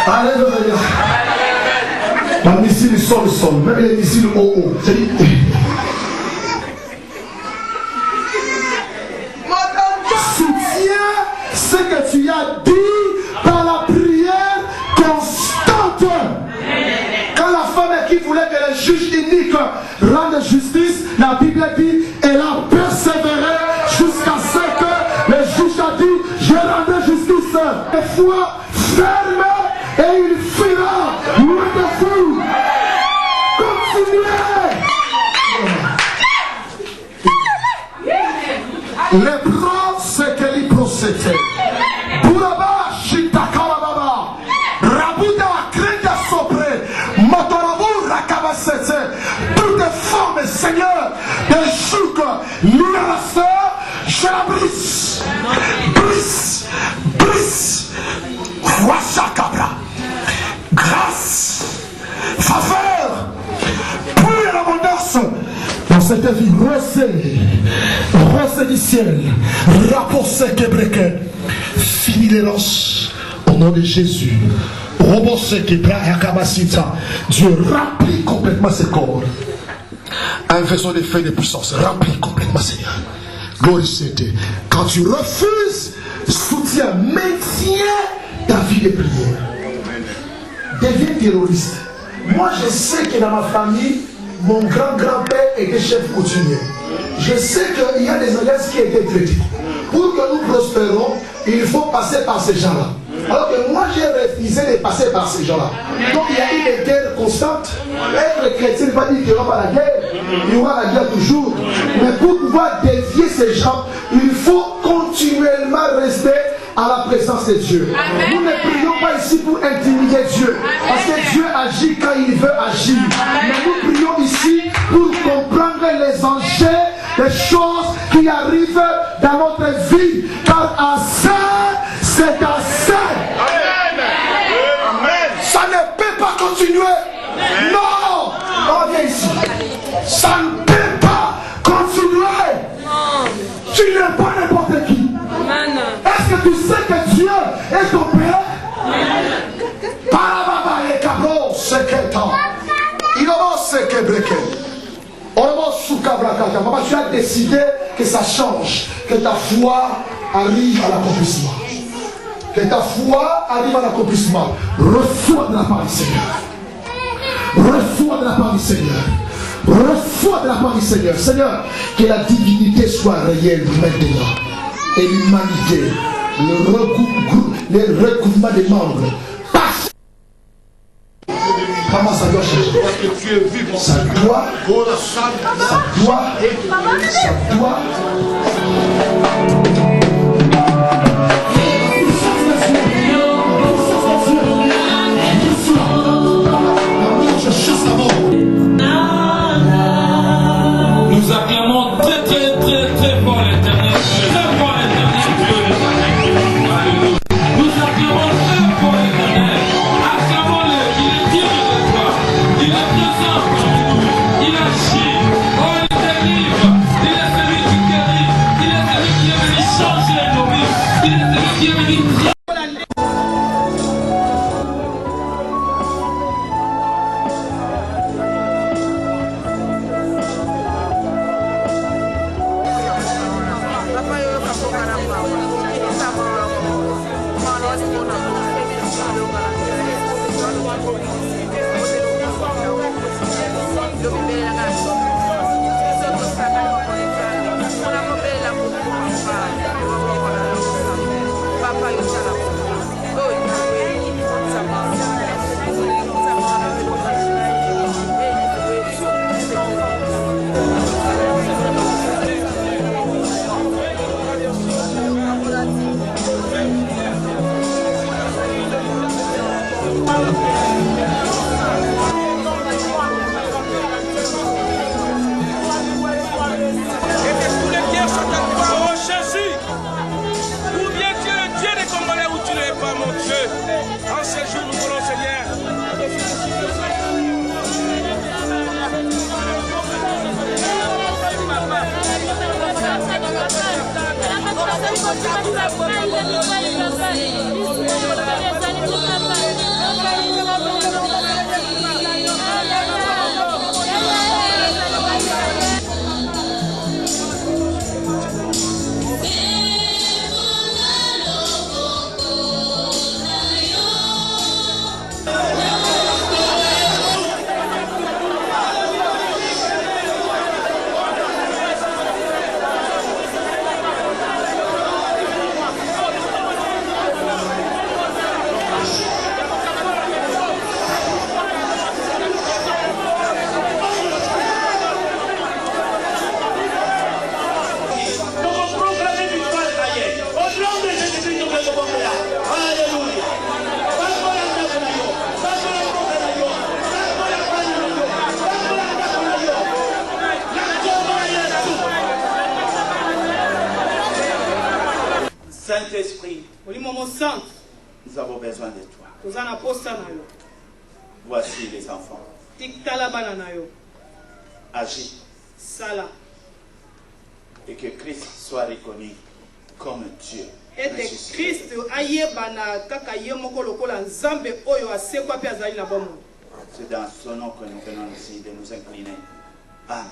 Alléluia. Les missiles sol, même les missiles haut. Ce que tu as dit par la prière constante. Quand la femme qui voulait que le juge unique rende justice, la Bible dit elle a persévéré jusqu'à ce que le juge a dit je rendrai justice. Des fois ferme et il fuira loin de vous. Continuez. L'épreuve c'est qu'elle y procédait. Buraba Shitakalababa Rabuda Krenda Sopre Motorabu Rakabasete. Toutes les formes, Seigneur, de joug, libération, je la brise. Brise, brise. Washakabra. Grâce, faveur, pluie et l'abondance. Dans cette vie, rosée du ciel, rapporté québreke, fini les lances, au nom de Jésus. Dieu remplit complètement ses corps. Un vaisseau de feu de puissance, remplit complètement, Seigneur. Glorifie. Quand tu refuses, soutiens, maintiens ta vie de prière. Deviens terroriste. Moi, je sais que dans ma famille, mon grand-grand-père était chef coutumier. Je sais qu'il y a des alliances qui étaient traitées. Pour que nous prospérons, il faut passer par ces gens-là. Alors que moi, j'ai refusé de passer par ces gens-là. Donc, il y a une guerre constante. Être chrétien ne veut pas dire qu'il n'y aura pas la guerre. Il y aura la guerre toujours. Mais pour pouvoir dévier ces gens, il faut continuellement rester à la présence de Dieu. Amen. Nous ne prions pas ici pour intimider Dieu. Parce que Dieu agit quand il veut agir. Amen. Mais nous prions ici pour comprendre les enjeux, les choses qui arrivent dans notre vie. Car assez, c'est assez. Amen. Amen. Ça ne peut pas continuer. Amen. Non. On vient ici. Ça ne peut pas continuer. Non. Tu n'es pas n'importe qui. Amen. Est-ce que tu sais que Dieu est ton Père? Parababa et Kabro, c'est quel temps? Il a c'est que brequet. Maman, tu as décidé que ça change, que ta foi arrive à l'accomplissement. Que ta foi arrive à l'accomplissement. Reçois de la part du Seigneur. Reçois de la part du Seigneur. Reçois de la part du Seigneur. Seigneur, que la divinité soit réelle maintenant. Et l'humanité, le recouvrement des membres. Comment ça doit changer? Ça doit. Nous acclamons très très très très fort l'Éternel. Très fort l'Éternel. Nous acclamons très fort l'Éternel. Acclamons-le. Il est digne de toi. Il est présent parmi nous. Il agit. Oh, il délivre. Il est celui qui guérit. Il est celui qui est venu changer nos vies. Il est Saint-Esprit, nous avons besoin de toi. Voici les enfants. Agis. Et que Christ soit reconnu comme Dieu. C'est dans son nom que nous venons ici de nous incliner. Amen.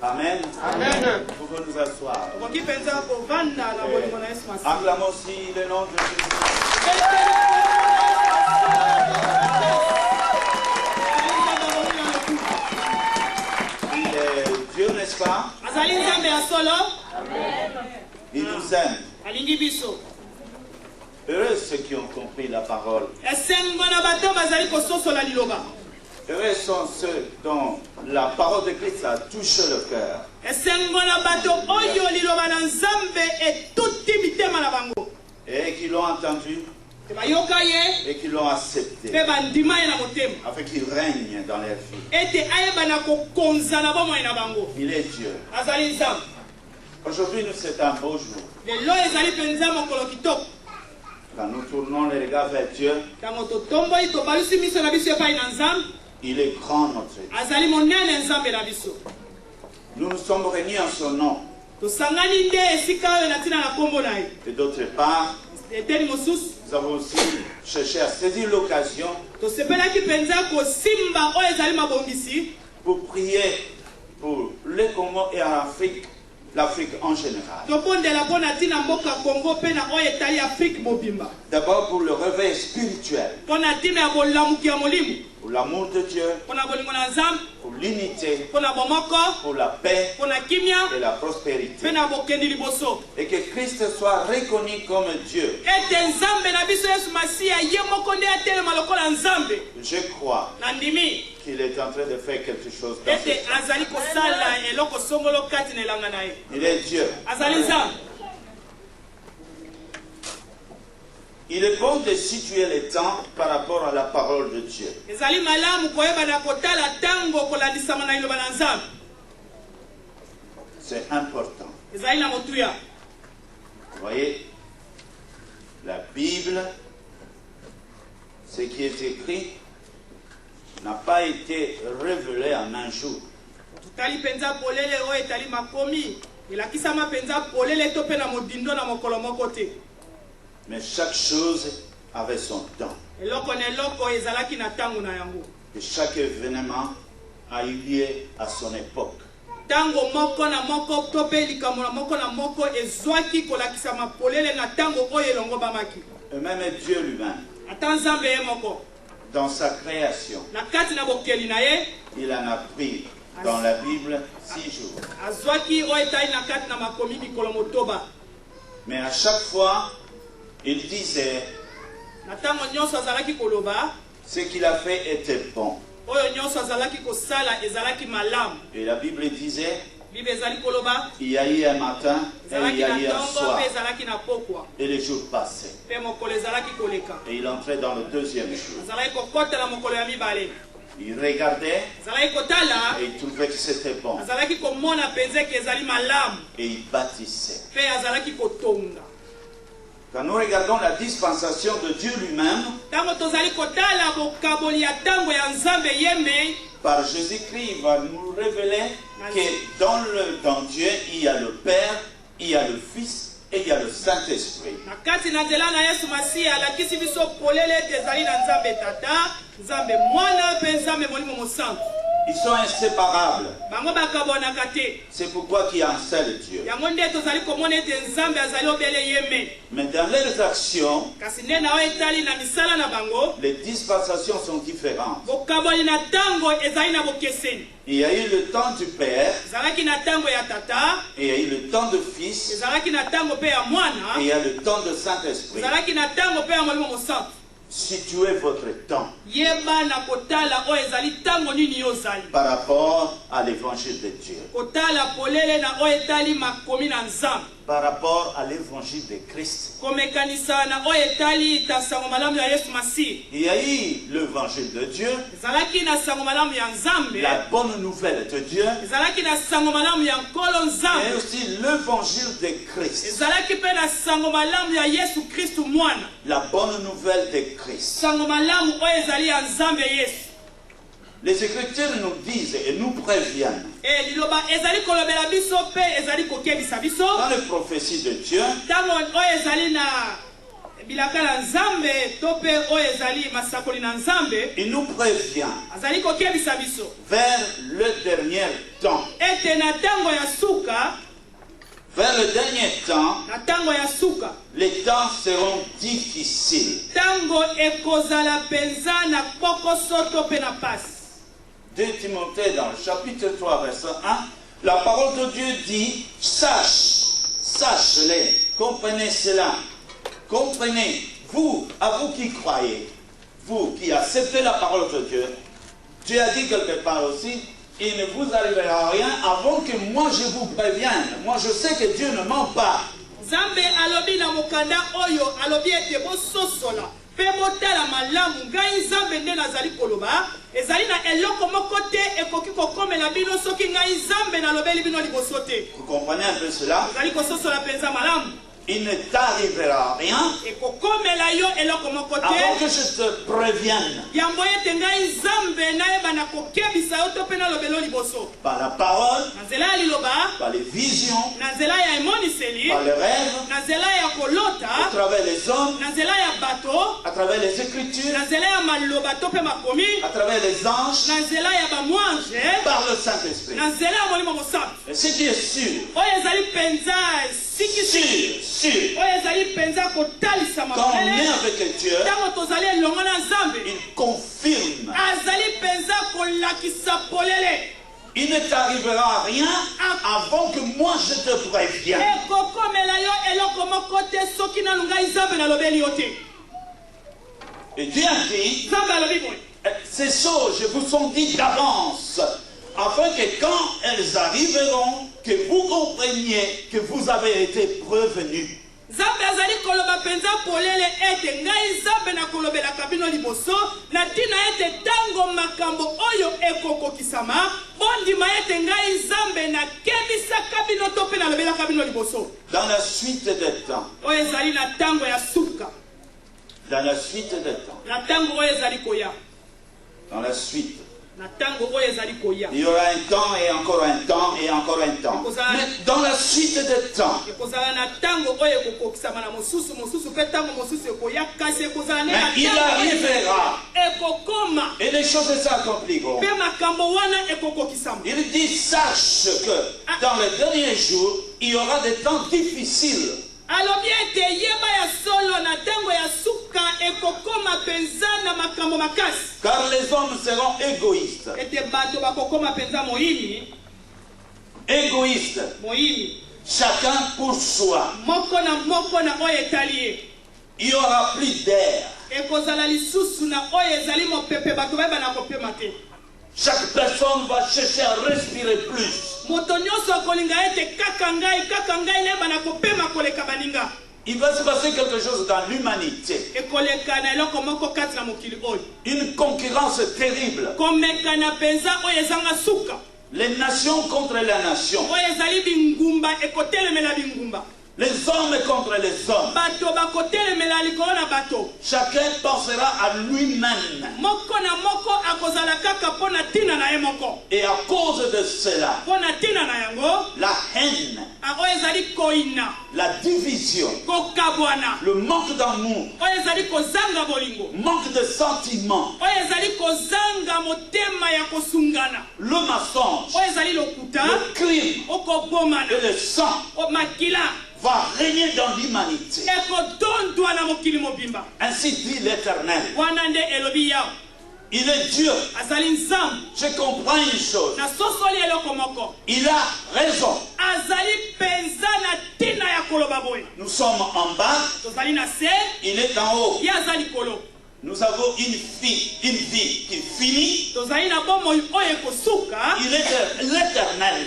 Amen. Amen. Nous pouvons nous asseoir. Acclamons aussi le nom de Jésus. Il est Dieu, n'est-ce pas? Il nous aime. Heureux ceux qui ont compris la parole. Heureux sont ceux dont la parole de Christ a touché le cœur. Et qui l'ont entendu. Et qui l'ont accepté. Afin qu'il règne dans leur vie. Il est Dieu. Aujourd'hui, c'est un beau jour. Quand nous tournons les regards vers Dieu, il est grand notre Dieu. Nous nous sommes réunis en son nom. Et d'autre part, nous avons aussi cherché à saisir l'occasion pour prier pour le Congo et l'Afrique en général. D'abord pour le réveil spirituel, pour l'amour de Dieu, pour l'unité, pour la paix et la prospérité. Et que Christ soit reconnu comme Dieu. Je crois qu'il est en train de faire quelque chose dans ce temps. Il est Dieu. Il est bon de situer les temps par rapport à la parole de Dieu. C'est important. Vous voyez, la Bible, ce qui est écrit, n'a pas été révélé en un jour. Mais chaque chose avait son temps. Et chaque événement a eu lieu à son époque. Et même Dieu lui-même, dans sa création, il en a pris dans la Bible 6 jours. Mais à chaque fois, il disait ce qu'il a fait était bon. Et la Bible disait il y a eu un matin et il y a eu un soir. Et les jours passaient. Et il entrait dans le deuxième jour. Il regardait et il trouvait que c'était bon. Et il bâtissait. Quand nous regardons la dispensation de Dieu lui-même, par Jésus-Christ, il va nous révéler que dans Dieu, il y a le Père, il y a le Fils et il y a le Saint-Esprit. Ils sont inséparables. C'est pourquoi il y a un seul Dieu. Mais dans leurs actions, les dispensations sont différentes. Il y a eu le temps du Père, et il y a eu le temps du Fils, et il y a le temps du Saint-Esprit. Situez votre temps par rapport à l'évangile de Dieu, par rapport à l'évangile de Christ. Il y a eu l'évangile de Dieu, la bonne nouvelle de Dieu, et aussi l'évangile de Christ, la bonne nouvelle de Christ. Les Écritures nous disent et nous préviennent dans les prophéties de Dieu, il nous prévient vers le dernier temps. Vers le dernier temps, les temps seront difficiles. 2 Timothée dans le chapitre 3 verset 1, la parole de Dieu dit, sache-les, comprenez cela, comprenez, vous, à vous qui croyez, vous qui acceptez la parole de Dieu, Dieu a dit quelque part aussi, il ne vous arrivera rien avant que moi je vous prévienne. Moi je sais que Dieu ne ment pas. Vous comprenez un peu cela? Il ne t'arrivera rien avant que je te prévienne. Par la parole, par les visions, par les rêves, à travers les hommes, à travers les Écritures, à travers les anges, par le Saint-Esprit. Et ce qui est sûr, quand on est avec Dieu, il confirme. Il ne t'arrivera rien avant que moi je te prévienne. Et Dieu a dit, ces choses je vous sont dites d'avance, afin que quand elles arriveront, que vous compreniez que vous avez été prévenus. Dans la suite des temps, dans la suite des temps, dans la suite, il y aura un temps et encore un temps et encore un temps. Mais dans la suite des temps, mais il arrivera et les choses s'accompliront. Il dit, sache que dans les derniers jours, il y aura des temps difficiles. Car les hommes seront égoïstes. Égoïstes. Chacun pour soi. Il n'y aura plus d'air. Chaque personne va chercher à respirer plus. Il va se passer quelque chose dans l'humanité. Une concurrence terrible. Les nations contre les nations. Les hommes contre les hommes. Chacun pensera à lui-même. Et à cause de cela, la haine, la division, le manque d'amour, manque de sentiments, le mensonge, le crime et le sang va régner dans l'humanité. Ainsi dit l'Éternel. Il est Dieu. Je comprends une chose. Il a raison. Nous sommes en bas. Il est en haut. Nous avons une vie qui finit. Il est l'Éternel.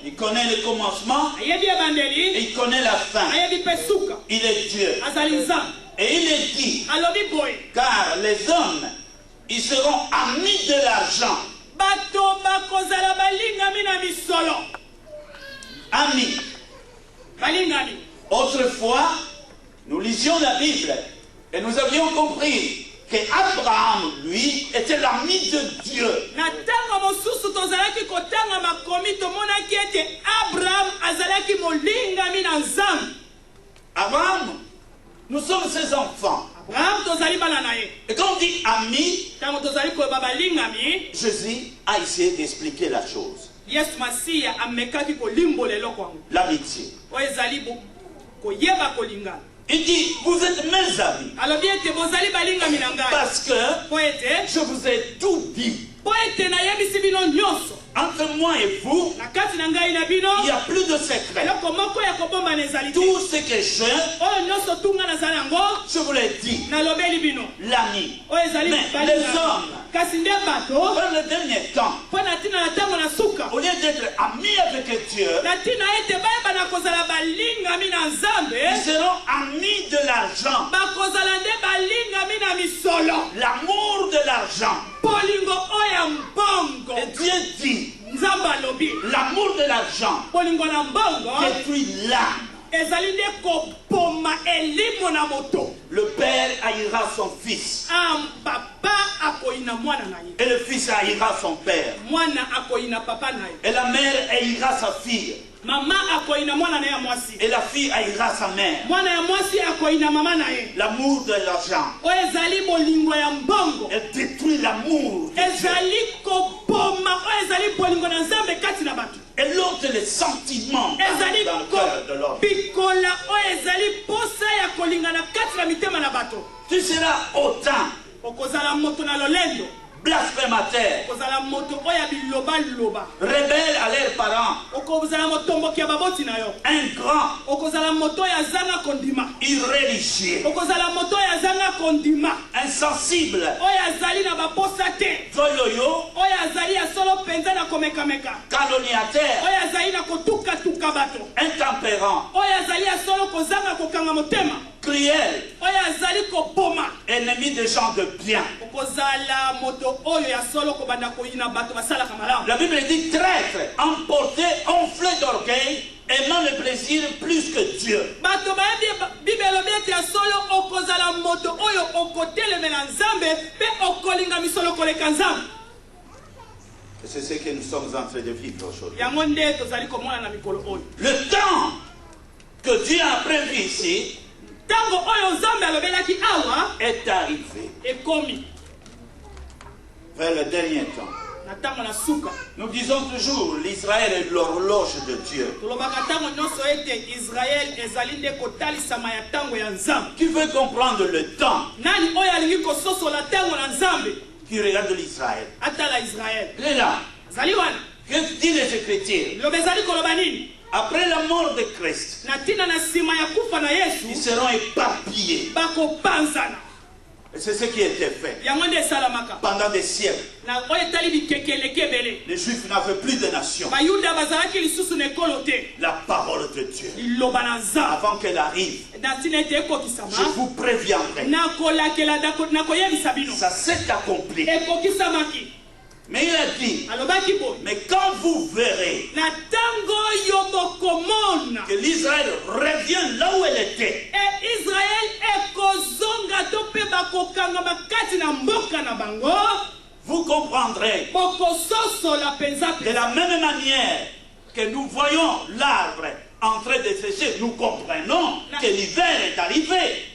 Il connaît le commencement et il connaît la fin. Il est Dieu. Et il est dit, car les hommes, ils seront amis de l'argent. Amis. Autrefois, nous lisions la Bible et nous avions compris qu'Abraham, lui, était l'ami de Dieu. Abraham, nous sommes ses enfants. Et quand on dit ami, Jésus a essayé d'expliquer la chose. L'amitié. Il dit, vous êtes mes amis. Parce que je vous ai tout dit. Entre moi et vous, il n'y a plus de secret. Tout ce que je vous l'ai dit. L'ami. Mais les hommes, dans le dernier temps, au lieu d'être amis avec Dieu, ils seront amis de l'argent. L'amour de l'argent. Et Dieu dit, l'amour de l'argent détruit l'âme. Le père haïra son fils. Et le fils haïra son père. Et la mère haïra sa fille. Et la fille haïra sa mère. L'amour de l'argent. Elle détruit l'amour de Dieu. Elle ôte les sentiments dans le cœur de l'homme. Tu seras autant blasphémateur, rebelle à leurs parents, ingrat, irréligieux, insensible, calomniateur, intempérant, cruel, ennemi des gens de bien. La Bible dit traître, emporté, enflé d'orgueil, aimant le plaisir plus que Dieu. Et c'est ce que nous sommes en train de vivre aujourd'hui. Le temps que Dieu a prévu ici est arrivé. Vers le dernier temps. Nous disons toujours l'Israël est l'horloge de Dieu. Qui veut comprendre le temps? Qui regarde l'Israël? Il est là. Que dit les Écritures? Après la mort de Christ, ils seront éparpillés. Et c'est ce qui a été fait pendant des siècles. Les Juifs n'avaient plus de nation. La parole de Dieu, avant qu'elle arrive, je vous préviendrai. Ça s'est accompli. Mais il a dit, mais quand vous verrez que l'Israël revient là où elle était, vous comprendrez de la même manière que nous voyons l'arbre en train de sécher, nous comprenons que l'hiver est arrivé.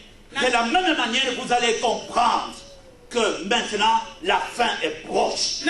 De la même manière, vous allez comprendre que maintenant la fin est proche.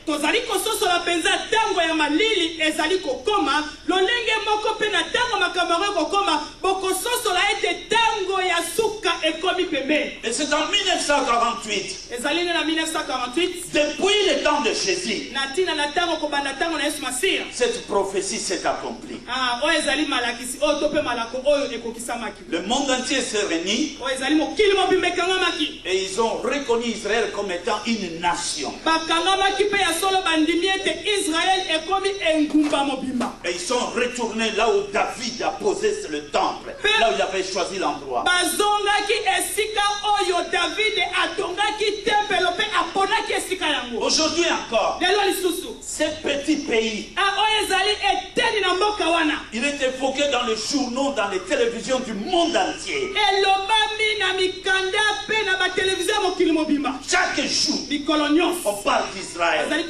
tozali kososola penza tango ya malili ezali kokoma lolenge moko pe na tango makamaro kokoma bokososola ete tango ya suka ekomi pembe. Et c'est en 1948. Ezali na 1948. Depuis le temps de Jésus. Natina na tango kobanda tango na Yesu Masiya. Cette prophétie s'est accomplie. Ah, o ezali malakisi o to pe malako oyo ekokisamaki. Le monde entier s'est réuni. O ezali mokili mobimbe kangamaki. Et ils ont reconnu Israël comme étant une nation. Bakangamaki pe ya solo bandimi ete Israël ekomi engumba mobimba. Et ils sont retournés là où David a posé le temple, là où il avait choisi l'endroit. Bazongaki esika oyo David atongaki temple pe aponaki esika yango. Aujourd'hui encore, lelo lisusu ce petit pays, oyo ezali eteni na mboka wana, il est évoqué dans les journaux, dans les télévisions du monde entier. Elobami na mikanda pe na ba télévision mokili mobimba. Chaque jour, mikolo nyonso on parle d'Israël. Mais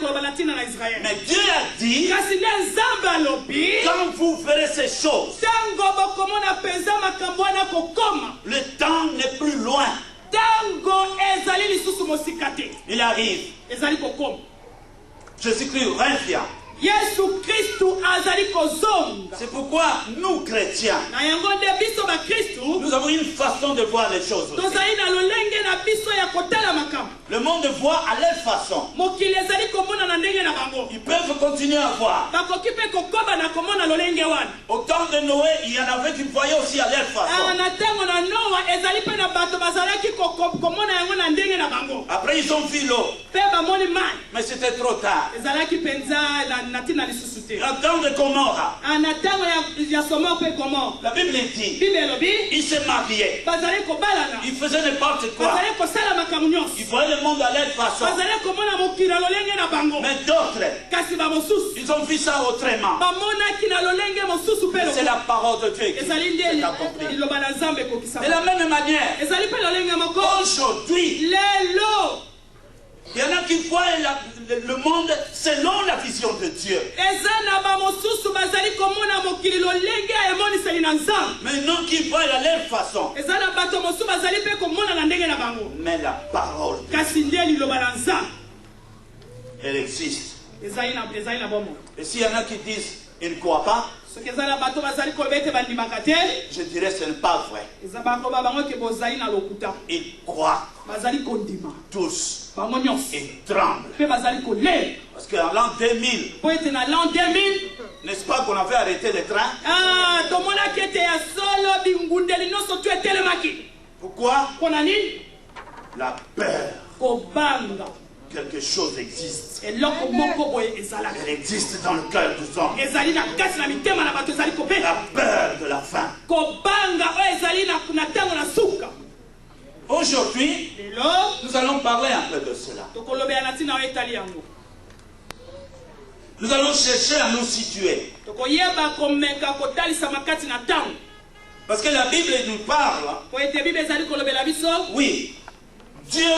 Dieu a dit, quand vous verrez ces choses, le temps n'est plus loin. Il arrive. Jésus-Christ revient. C'est pourquoi nous chrétiens, nous avons une façon de voir les choses aussi. Le monde voit à leur façon. Ils peuvent continuer à voir. Au temps de Noé, il y en avait qui voyaient aussi à leur façon. Après ils ont vu l'eau. Mais c'était trop tard. La temps de Gomorrha. La Bible dit, ils se mariaient. Ils faisaient n'importe quoi. Ils voyaient le monde à leur façon. Mais d'autres, ils ont vu ça autrement. C'est la parole de Dieu qui s'est accomplie. De la même manière, aujourd'hui, il y en a qui voient le monde selon la vision de Dieu. Mais non qui voient à leur façon. Mais la parole de Dieu, elle existe. Et s'il y en a qui disent ils ne croient pas, je dirais ce n'est pas vrai. Ils croient tous. Ils tremblent. Parce qu'en l'an 2000, n'est-ce pas qu'on avait arrêté les trains? Pourquoi? La peur. Quelque chose existe. Elle existe dans le cœur des hommes. La peur de la faim. Aujourd'hui, nous allons parler un peu de cela. Nous allons chercher à nous situer. Parce que la Bible nous parle. Oui. Dieu,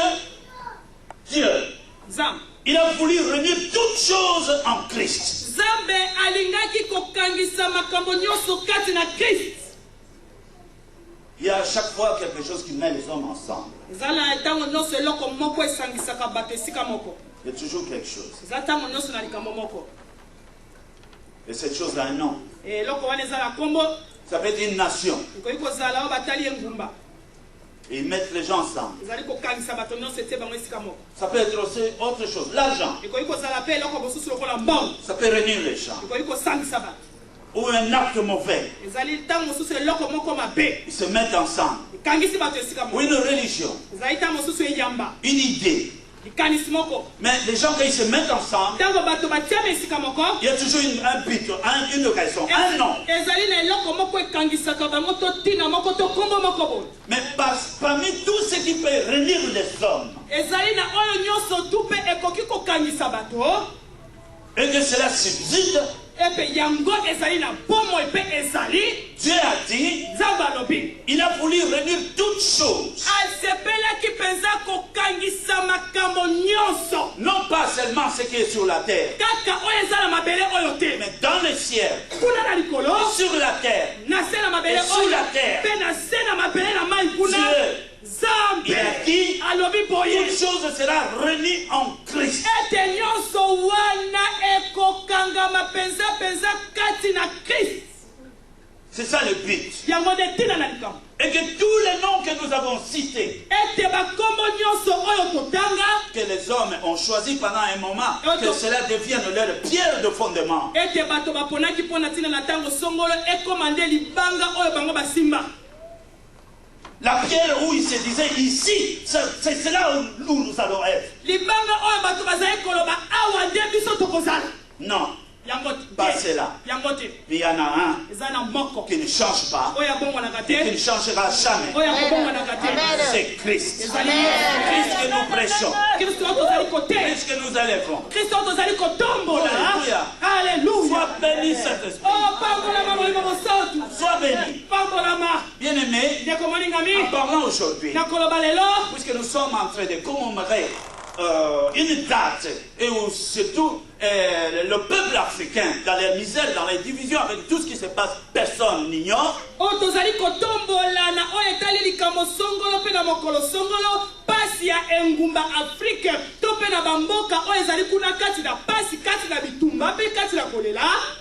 il a voulu réunir toutes choses en Christ. Il y a à chaque fois quelque chose qui met les hommes ensemble. Il y a toujours quelque chose. Et cette chose a un nom. Ça peut être une nation. Et ils mettent les gens ensemble. Ça peut être aussi autre chose. L'argent. Ça peut réunir les gens. Ou un acte mauvais. Ils se mettent ensemble. Ou une religion. Une idée. Mais les gens, quand ils se mettent ensemble, il y a toujours un but, une raison, un nom. Mais parmi tout ce qui peut réunir les hommes, et que cela subside, Dieu a dit, il a voulu réunir toutes choses. Non pas seulement ce qui est sur la terre, mais dans le ciel, sur la terre, et sous la terre. Dieu, il a dit, toute chose sera réunie en Christ. C'est ça le but. Et que tous les noms que nous avons cités, que les hommes ont choisi pendant un moment, que cela devienne leur pierre de fondement. La pierre où il se disait ici, c'est là où nous allons être. Non. Pas cela. Il y en a un qui ne change pas et qui ne changera jamais. C'est Christ. Christ que nous prêchons. Christ que nous élevons. Alléluia. Sois béni, Saint-Esprit. Sois béni. Bien-aimé, en parlant aujourd'hui, puisque nous sommes en train de commémorer une date et où surtout le peuple africain dans les misères, dans les divisions, avec tout ce qui se passe, personne n'ignore.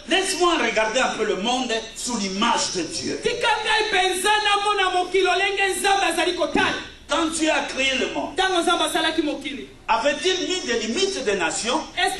Laisse-moi regarder un peu le monde sous l'image de Dieu. Quand Dieu a créé le monde, avait-il mis des limites des nations? Est-ce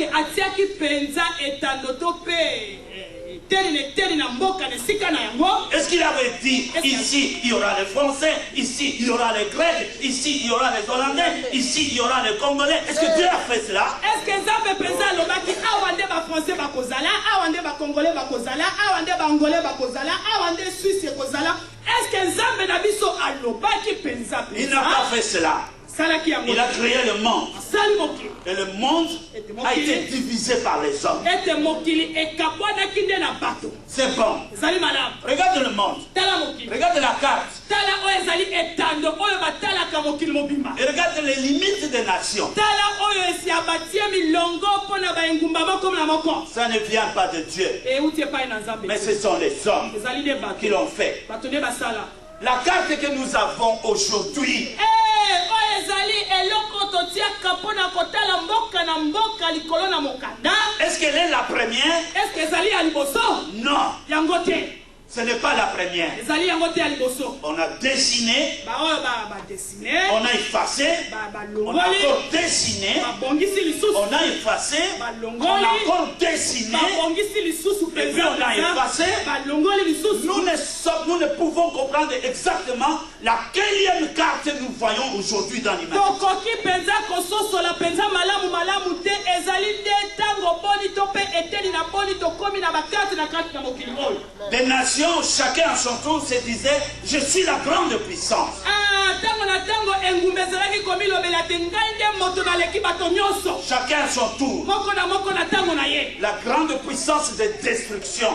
qu'il avait dit, ici il y aura les Français, ici il y aura les Grecs, ici il y aura les Hollandais, ici il y aura les Congolais? Est-ce que Dieu a fait cela? Est-ce que Nzambe penza lobaki awande ba Français bakozala, awande ba Congolais bakozala, awande ba Angolais bakozala, awande Suisse bakozala? Est-ce que Nzambe na biso alobaki penza? Il n'a pas fait cela. Il a créé le monde. Et le monde a été divisé par les hommes. C'est bon. Regarde le monde. Regarde la carte. Et regarde les limites des nations. Ça ne vient pas de Dieu. Mais ce sont les hommes qui l'ont fait. La carte que nous avons aujourd'hui, est-ce qu'elle est la première? Non. Ce n'est pas la première. On a dessiné, on a effacé, on a encore dessiné, on a effacé, on a encore dessiné, et puis on a effacé. Nous ne pouvons comprendre exactement laquelle carte nous voyons aujourd'hui dans l'image. Des nations, chacun à son tour se disait, je suis la grande puissance. Chacun à son tour. La grande puissance de destruction.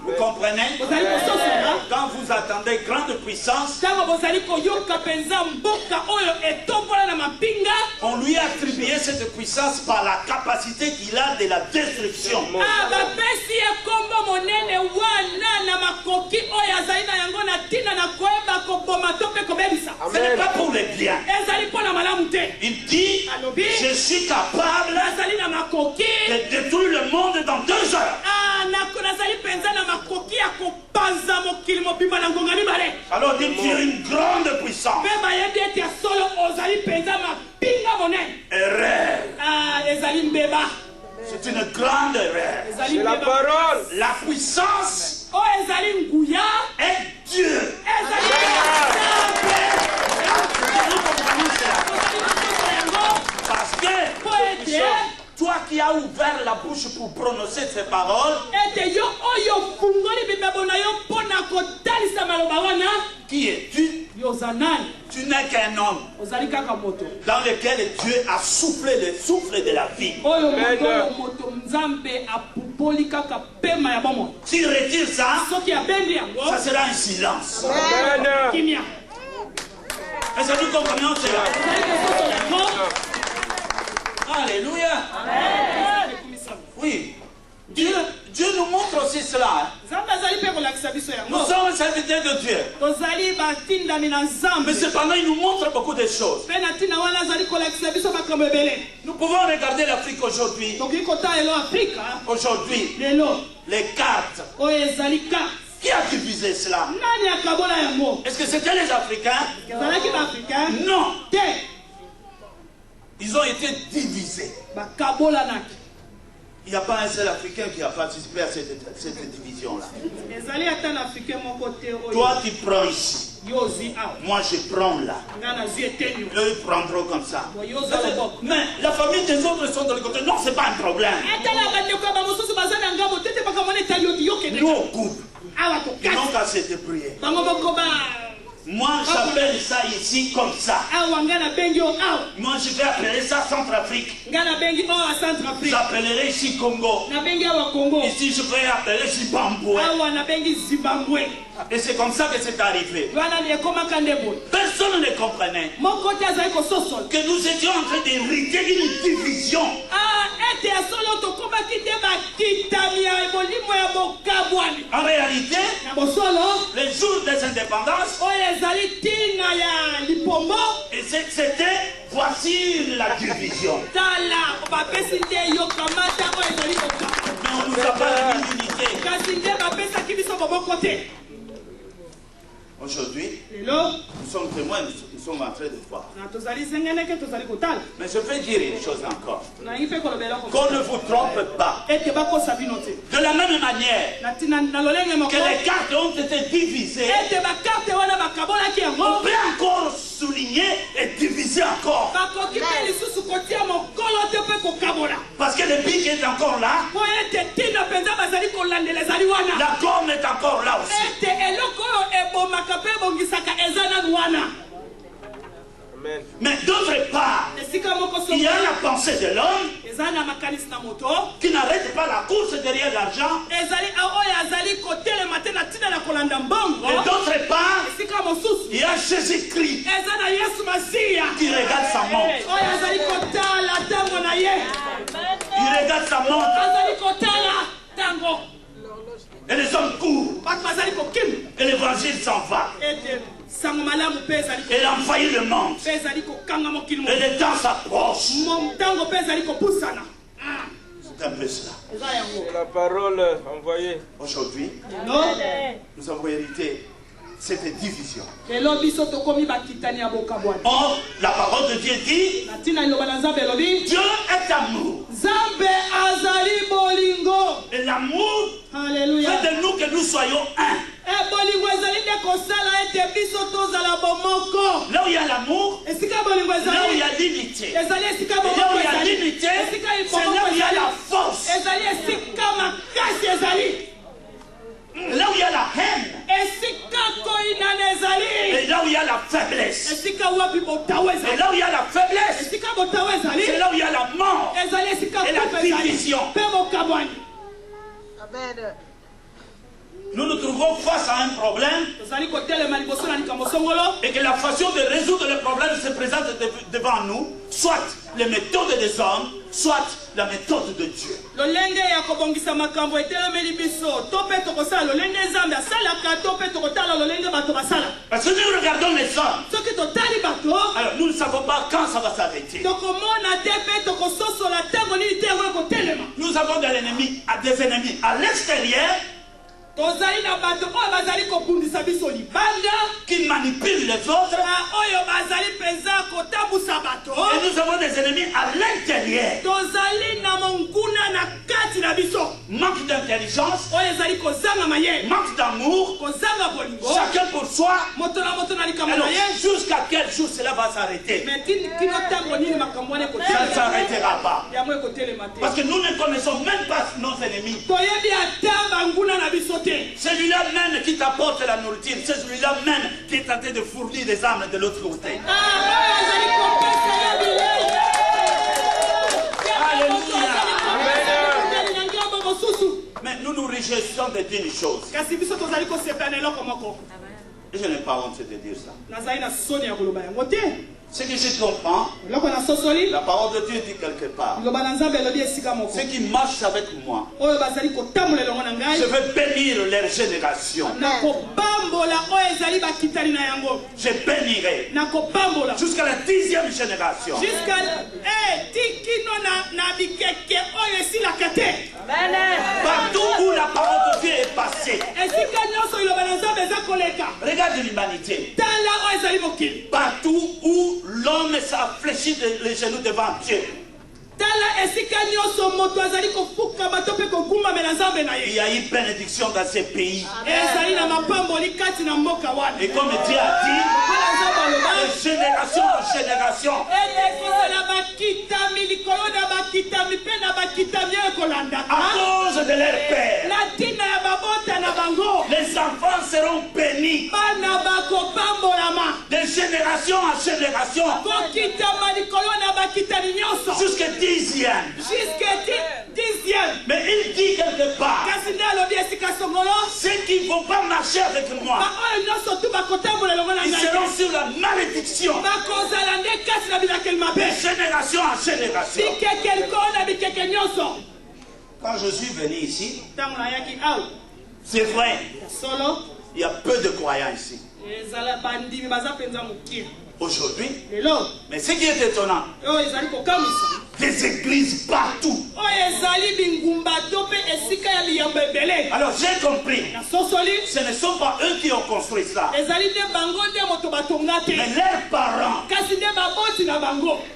Vous comprenez? Quand vous attendez grande puissance, on lui a attribué cette puissance par la capacité qu'il a de la destruction. Ce n'est pas pour les biens. Il dit, je suis capable de détruire le monde dans 2 heures. Alors dit, tu es une grande puissance. Erreur. C'est une grande erreur. C'est la parole. La puissance est Dieu. qui a ouvert la bouche pour prononcer ces paroles, qui es-tu? Tu n'es qu'un homme dans lequel Dieu a soufflé le souffle de la vie. S'il retire ça, ça sera un silence. Est-ce que nous comprenons cela? Alléluia. Oui. Dieu nous montre aussi cela. Nous sommes serviteurs de Dieu. Mais cependant, il nous montre beaucoup de choses. Nous pouvons regarder l'Afrique aujourd'hui. Aujourd'hui, les cartes. Qui a divisé cela? Est-ce que c'était les Africains? Non. Ils ont été divisés. Il n'y a pas un seul Africain qui a participé à cette division-là. Toi, tu prends ici. Moi, je prends là. Eux, ils prendront comme ça. Mais la famille des autres sont de l'autre côté. Non, ce n'est pas un problème. Nous, on coupe. Ils n'ont qu'à se débrouiller. Moi, j'appelle ça ici comme ça. Moi, je vais appeler ça Centrafrique. J'appellerai ici Congo. Ici, je vais appeler Zimbabwe. Et c'est comme ça que c'est arrivé. Personne ne comprenait que nous étions en train d'hériter une division. En réalité, les jours des indépendances, et c'était voici la division. Mais on nous a pas la divinité. Aujourd'hui, nous sommes témoins, nous sommes en train de voir. Mais je vais dire une chose encore. Qu'on ne vous trompe pas. De la même manière que les cartes ont été divisées, on peut encore souligner et diviser encore. Parce que le pic est encore là. La gomme est encore là aussi. Mais d'autre part, il y a la pensée de l'homme qui n'arrête pas la course derrière l'argent. Et d'autre part, il y a Jésus-Christ qui regarde sa montre. Il regarde sa montre. Et les hommes courent. Et l'évangile s'en va. Et il a envahi le monde. Et le temps s'approche. C'est un peu cela. C'est la parole envoyée. Aujourd'hui, nous avons hérité cette division. Or, la parole de Dieu dit, Dieu est amour. Et l'amour fait de nous que nous soyons un. Là où il y a l'amour, là où il y a l'unité. Et là où il y a l'unité, c'est là où il y a la force. Là où il y a la haine, et là où il y a la faiblesse, et là où il y a la faiblesse, c'est là où il y a la mort et la division. Amen. Nous nous trouvons face à un problème et que la façon de résoudre le problème se présente devant nous, soit les méthodes des hommes, soit la méthode de Dieu. Parce que nous regardons les hommes, alors nous ne savons pas quand ça va s'arrêter. Nous avons des ennemis à l'extérieur qui manipulent les autres. Et nous avons des ennemis à l'intérieur. Manque d'intelligence, manque d'amour, chacun pour soi. Alors jusqu'à quel jour cela va s'arrêter? Ça ne s'arrêtera pas. Parce que nous ne connaissons même pas nos ennemis. Celui-là même qui t'apporte la nourriture, c'est celui-là même qui est en train de fournir des âmes de l'autre côté. Mais nous nous réjouissons de dire une chose. Et je n'ai pas honte de dire ça. Ce que je comprends, la parole de Dieu dit quelque part. Ceux qui marchent avec moi, je veux bénir leur génération. Je bénirai jusqu'à la 10e génération. Partout où la parole de Dieu est passée, regarde l'humanité. Partout où l'homme s'affléchit les genoux devant Dieu, il y a eu bénédiction dans ces pays. Et comme Dieu a dit, de génération en génération, à cause de leur père, les enfants seront bénis de génération en génération jusqu'à 10e. Mais il dit quelque part, ceux qui ne vont pas marcher avec moi, ils seront sur la malédiction de génération en génération. Quand je suis venu ici, c'est vrai, il y a peu de croyants ici. Aujourd'hui, mais ce qui est étonnant, des églises partout. Alors j'ai compris, ce ne sont pas eux qui ont construit cela, mais leurs parents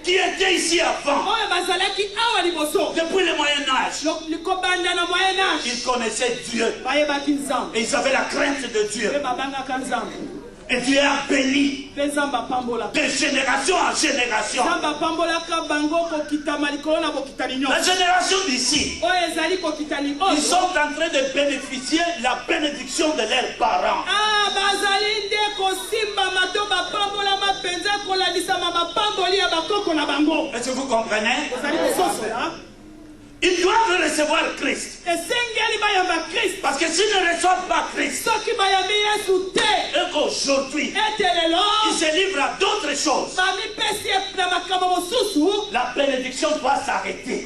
qui étaient ici avant, depuis le Moyen-Âge, ils connaissaient Dieu et ils avaient la crainte de Dieu. Et Dieu a béni de génération en génération. La génération d'ici, ils sont en train de bénéficier de la bénédiction de leurs parents. Est-ce que vous comprenez? Ils doivent recevoir Christ. Parce que s'ils ne reçoivent pas Christ, et qu'aujourd'hui, ils se livrent à d'autres choses, la bénédiction doit s'arrêter.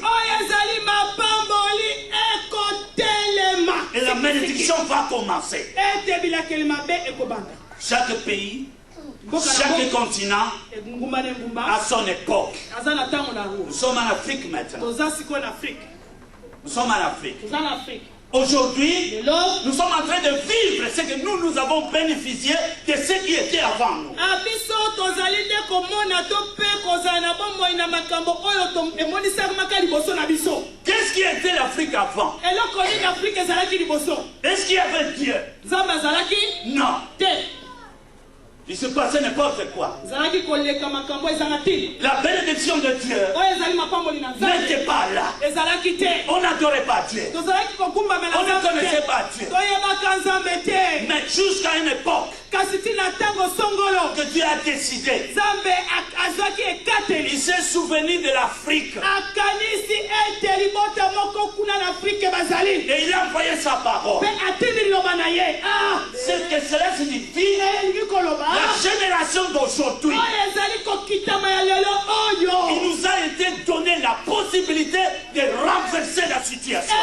Et la bénédiction va commencer. Chaque pays, chaque continent a son époque. Nous sommes en Afrique maintenant. Nous sommes en Afrique. Aujourd'hui, nous sommes en train de vivre ce que nous avons bénéficié de ce qui était avant nous. Qu'est-ce qui était l'Afrique avant? Est-ce qu'il y avait Dieu? Non. Il se passait n'importe quoi. La bénédiction de Dieu n'était pas là. On n'adorait pas Dieu. On ne connaissait pas Dieu. Mais jusqu'à une époque que Dieu a décidé, il s'est souvenu de l'Afrique. Et il a envoyé sa parole. C'est que cela signifie la génération d'aujourd'hui. Il nous a été donné la possibilité de renverser la situation.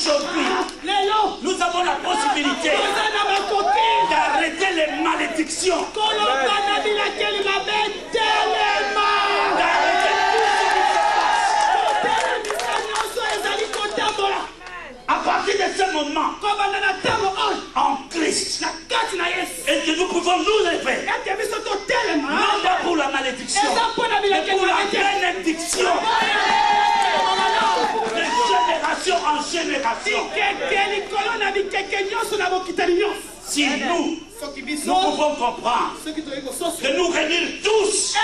aujourd'hui, nous avons la possibilité d'arrêter les malédictions. À partir de ce moment, en Christ, et que nous pouvons nous lever, non pas pour la malédiction, mais pour la bénédiction, de génération en génération. Si nous pouvons comprendre de nous réunir tous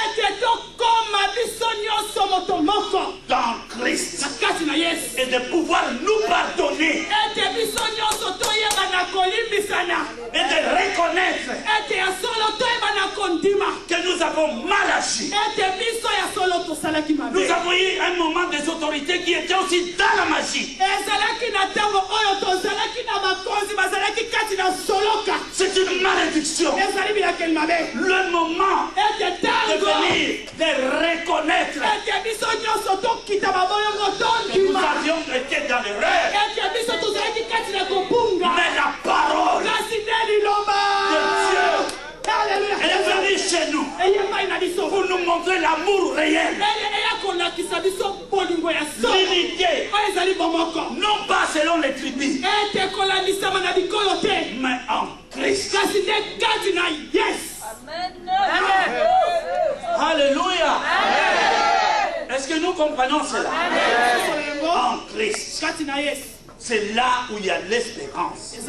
dans Christ et de pouvoir nous pardonner et de reconnaître que nous avons mal agi. Nous avons eu un moment des autorités qui étaient aussi dans la magie. C'est une malédiction. Le moment de venir, de reconnaître que nous avions été dans l'erreur. Mais la parole de Dieu, elle est venue chez nous pour nous montrer l'amour réel. L'unité, non pas selon les tribus, mais en Christ. Alléluia. Est-ce que nous comprenons cela? En Christ. C'est là où il y a l'espérance. Vous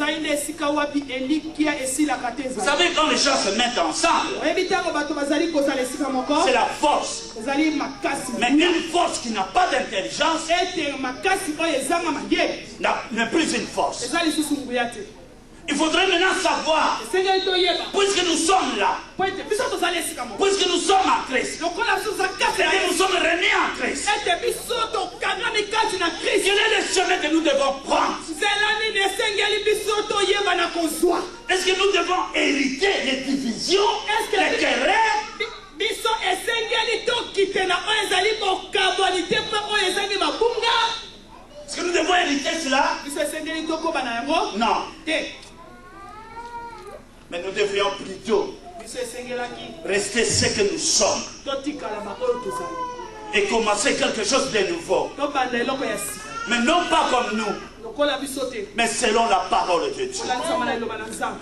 savez, quand les gens se mettent ensemble, c'est la force. Mais une force qui n'a pas d'intelligence n'est plus une force. Il faudrait maintenant savoir, puisque nous sommes là, puisque nous sommes en Christ, et que nous sommes réunis en Christ, quel est le chemin que nous devons prendre? Est-ce que nous devons hériter les divisions, les querelles? Est-ce que nous devons hériter cela? Non. Mais nous devrions plutôt rester ce que nous sommes et commencer quelque chose de nouveau. Mais non pas comme nous, mais selon la parole de Dieu,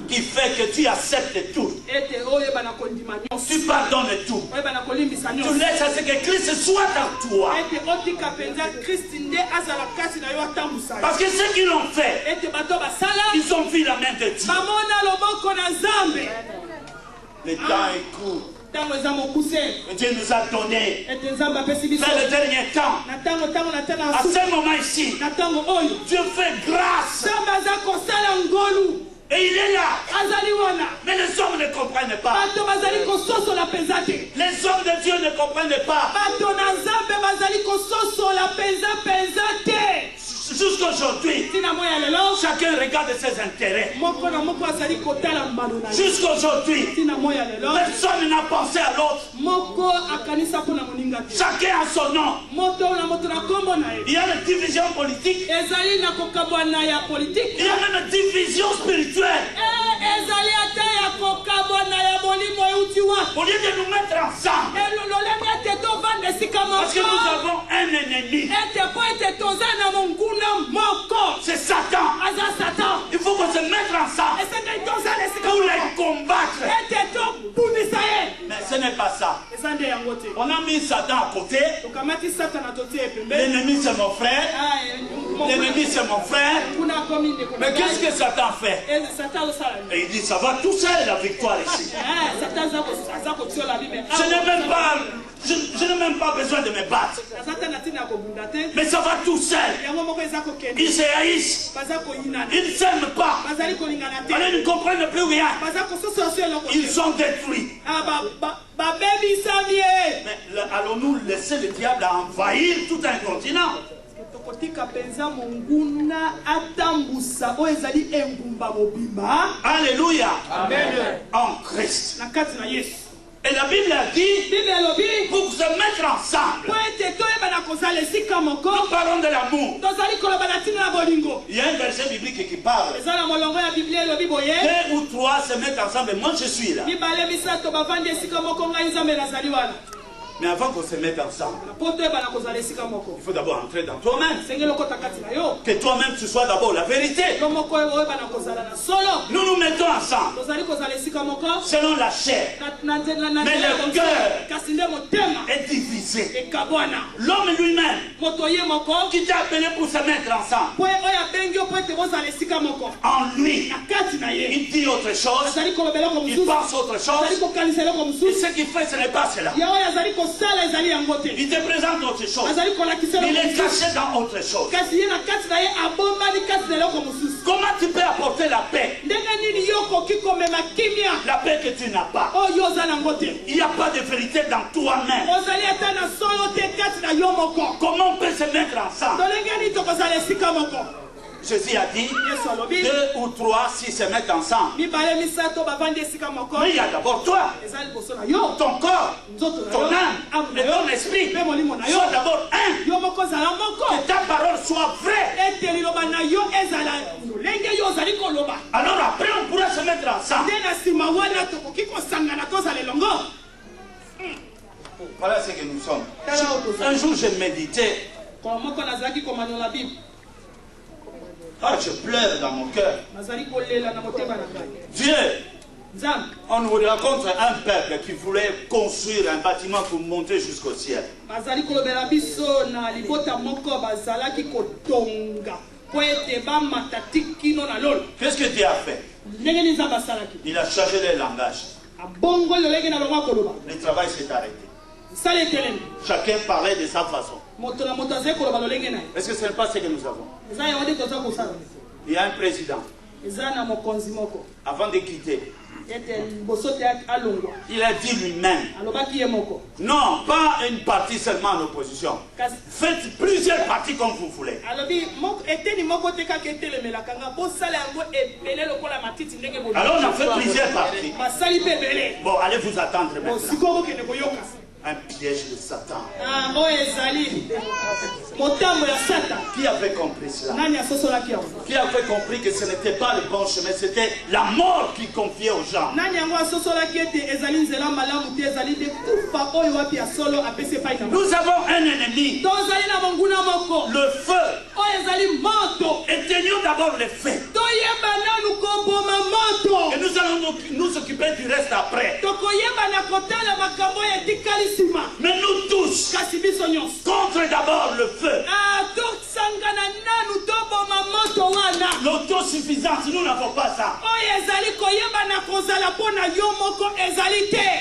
qui fait que tu acceptes tout, tu pardonnes tout, tu laisses à ce que Christ soit en toi. Parce que ceux qui l'ont fait, ils ont vu la main de Dieu. Le temps est court. Dieu nous a donné dans le dernier temps. À ce moment ici, Dieu fait grâce. Et il est là. Mais les hommes ne comprennent pas. Les hommes de Dieu ne comprennent pas. Jusqu'aujourd'hui, chacun regarde ses intérêts. Jusqu'aujourd'hui, personne n'a pensé à l'autre. Chacun a son nom. Il y a une division politique. Il y a même une division spirituelle. Au lieu de nous mettre ensemble, parce que nous avons un ennemi, c'est Satan. Il faut qu'on se mette ensemble pour les combattre. Mais ce n'est pas ça. On a mis Satan à côté. L'ennemi c'est mon frère. L'ennemi c'est mon frère. Mais qu'est-ce que Satan fait? Et il dit ça va tout seul la victoire ici. Je n'ai même pas besoin de me battre. Mais ça va tout seul. Ils se haïssent. Ils ne s'aiment pas. Ils ne comprennent plus rien. Ils sont détruits. Mais allons-nous laisser le diable envahir tout un continent? Alléluia. Amen. En Christ. Et la Bible a dit, pour se mettre ensemble. Nous parlons de l'amour. Il y a un verset biblique qui parle. 2 ou 3 se mettent ensemble, moi je suis là. Mais avant qu'on se mette ensemble, il faut d'abord entrer dans toi-même. Que toi-même tu sois d'abord la vérité. Nous nous mettons ensemble selon la chair. Mais le cœur est divisé. L'homme lui-même qui t'a appelé pour se mettre ensemble, en lui, il dit autre chose, il pense autre chose. Et ce qu'il fait, ce n'est pas cela. Il te présente autre chose. Il est caché dans autre chose. Comment tu peux apporter la paix? La paix que tu n'as pas. Il n'y a pas de vérité dans toi-même. Comment on peut se mettre ensemble? Jésus a dit 2 ou 3 s'ils se mettent ensemble. Mais il y a d'abord toi, ton corps, ton âme et ton esprit. Sois d'abord un. Que ta parole soit vraie. Alors après on pourra se mettre ensemble. Voilà ce que nous sommes. Un jour je méditais. Ah, je pleure dans mon cœur. Dieu, on nous raconte un peuple qui voulait construire un bâtiment pour monter jusqu'au ciel. Qu'est-ce que Dieu a fait? Il a changé le langage. Le travail s'est arrêté. Chacun parlait de sa façon. Est-ce que ce n'est pas ce que nous avons? Il y a un président. Avant de quitter, il a dit lui-même, non, pas une partie seulement en opposition. Faites plusieurs parties comme vous voulez. Alors on a fait plusieurs parties. Bon, allez vous attendre maintenant. Un piège de Satan. Qui avait compris cela? Qui avait compris que ce n'était pas le bon chemin, c'était la mort qui confiait aux gens? Nous avons un ennemi, le feu. Éteignons d'abord le feu. Et nous allons nous occuper du reste après. Mais nous tous, contre d'abord le feu. L'autosuffisance, nous n'avons pas ça.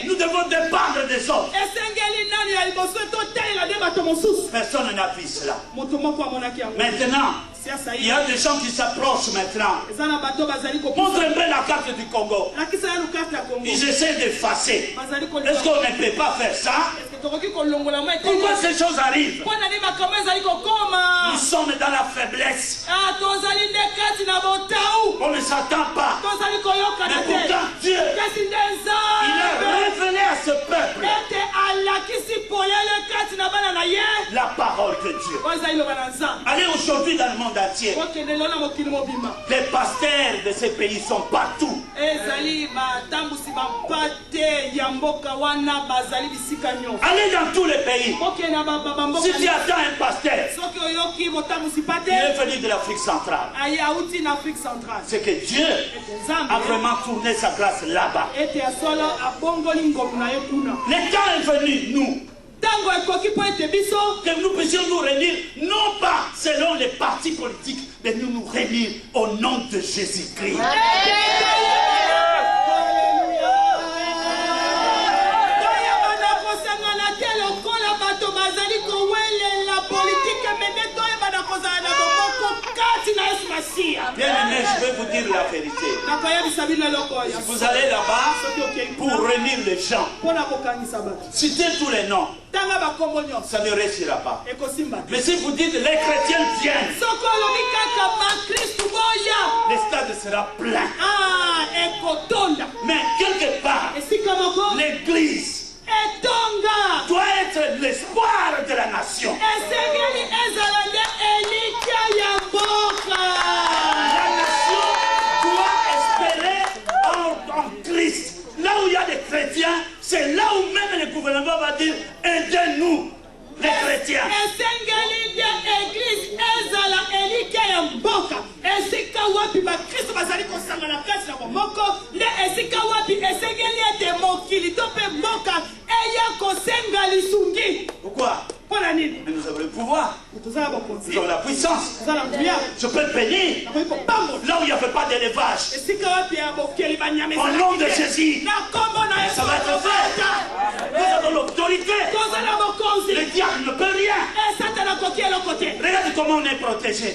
Nous devons dépendre des autres. Personne n'a vu cela. Maintenant, il y a des gens qui s'approchent maintenant. Montrez-moi la carte du Congo. Ils essaient d'effacer. Est-ce qu'on ne peut pas faire ça? Pourquoi ces choses arrivent? Nous sommes dans la faiblesse. On ne s'attend pas. Mais pourtant Dieu, il a révélé à ce peuple la parole de Dieu. Allez aujourd'hui dans le monde entier. Les pasteurs de ces pays sont partout. Allez dans tous les pays. Si tu attends un pasteur, il est venu de l'Afrique centrale. C'est que Dieu a vraiment tourné sa grâce là-bas. Le temps est venu, nous, que nous puissions nous réunir, non pas selon les partis politiques, mais nous réunir au nom de Jésus-Christ. Bien-aimés, je vais vous dire la vérité. Si vous allez là-bas pour réunir les gens, citez tous les noms, ça ne réussira pas. Mais si vous dites les chrétiens viennent, le stade sera plein. Mais quelque part, l'église l'espoir de la nation. La nation doit espérer en Christ. Là où il y a des chrétiens, c'est là où même le gouvernement va dire aidez-nous, les chrétiens. Pourquoi? Mais nous avons le pouvoir, nous avons la puissance. Je peux bénir là où il n'y avait pas d'élevage. Au nom de Jésus, ça va être fait. Nous avons l'autorité. Le diable ne peut rien. Regarde comment on est protégé.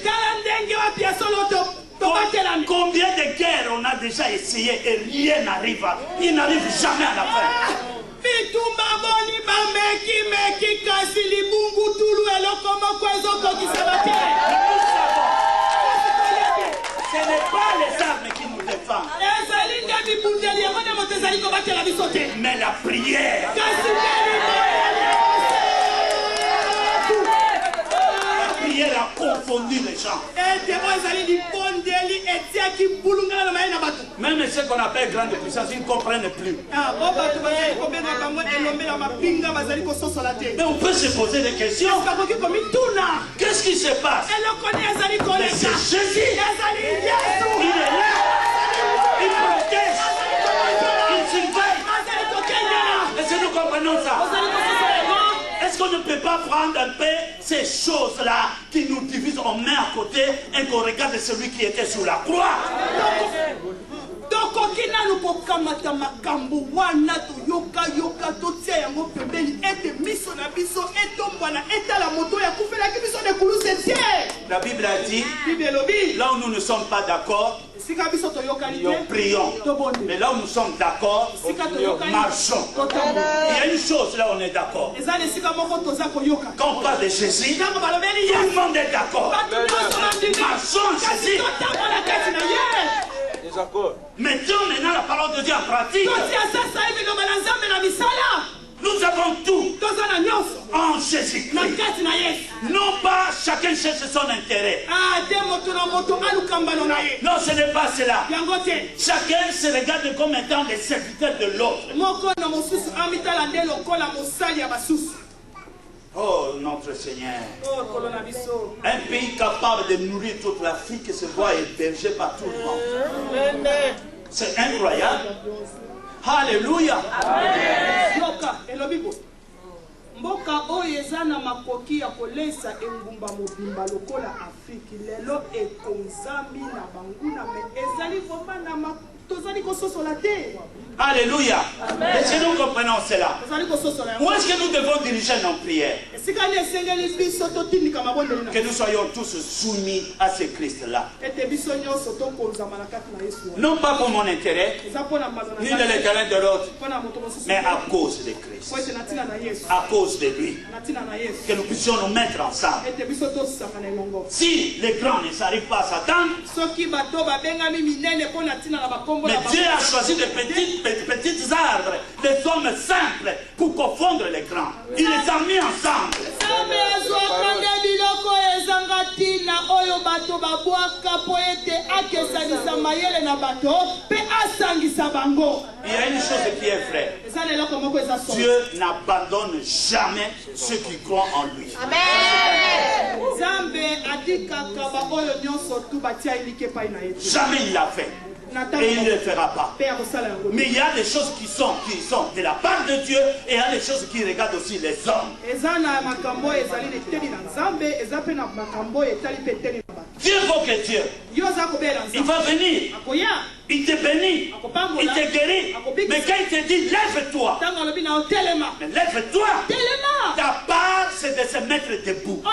Combien de guerres on a déjà essayé et rien n'arrive. Il n'arrive jamais à la fin. Ce n'est pas les armes qui nous défendent, mais la prière. La prière a confondu les gens. Même ceux qu'on appelle grande puissance, ils ne comprennent plus. Mais on peut se poser des questions. Qu'est-ce qui se passe? Mais c'est Jésus. Il est là. Il protège. Il surveille. Est-ce que nous comprenons ça? Est-ce qu'on ne peut pas prendre un peu ces choses-là qui nous divisent, on met à côté et qu'on regarde celui qui était sur la croix? La Bible a dit, là où nous ne sommes pas d'accord, nous prions. Mais là où nous sommes d'accord, marchons. Il y a une chose là où on est d'accord. Quand on parle de Jésus, tout le monde est d'accord. Marchons Jésus. Mettons maintenant la parole de Dieu en pratique. Nous avons tout en Jésus. Non pas chacun cherche son intérêt. Non, ce n'est pas cela. Chacun se regarde comme étant les serviteurs de l'autre. Oh notre Seigneur. Un pays capable de nourrir toute l'Afrique se voit hébergé par tout le monde. C'est incroyable. Alléluia. Mboka oyo eza na makoki ya kolesa engumba mobimba lokola Afrique lelo ekonzami na banguna me ezali vraiment na tozali kososola te. Alléluia. Est-ce que nous comprenons cela? Où est-ce que nous devons diriger nos prières? Que nous soyons tous soumis à ce Christ-là. Non pas pour mon intérêt, ni de l'intérêt de l'autre, mais à cause de Christ. À cause de lui. Que nous puissions nous mettre ensemble. Si les grands ne s'arrivent pas à s'attendre, mais Dieu a choisi de petits arbres, des hommes simples pour confondre les grands. Il les a mis ensemble. Il y a une chose qui est vraie. Dieu n'abandonne jamais ceux qui croient en lui. Jamais il l'a fait. Et il ne le fera pas. Mais il y a des choses qui sont de la part de Dieu et il y a des choses qui regardent aussi les hommes. Dieu veut que Dieu, il va venir, il te bénit, il te guérit. Mais quand il te dit lève-toi, mais lève-toi, ta part c'est de se mettre debout.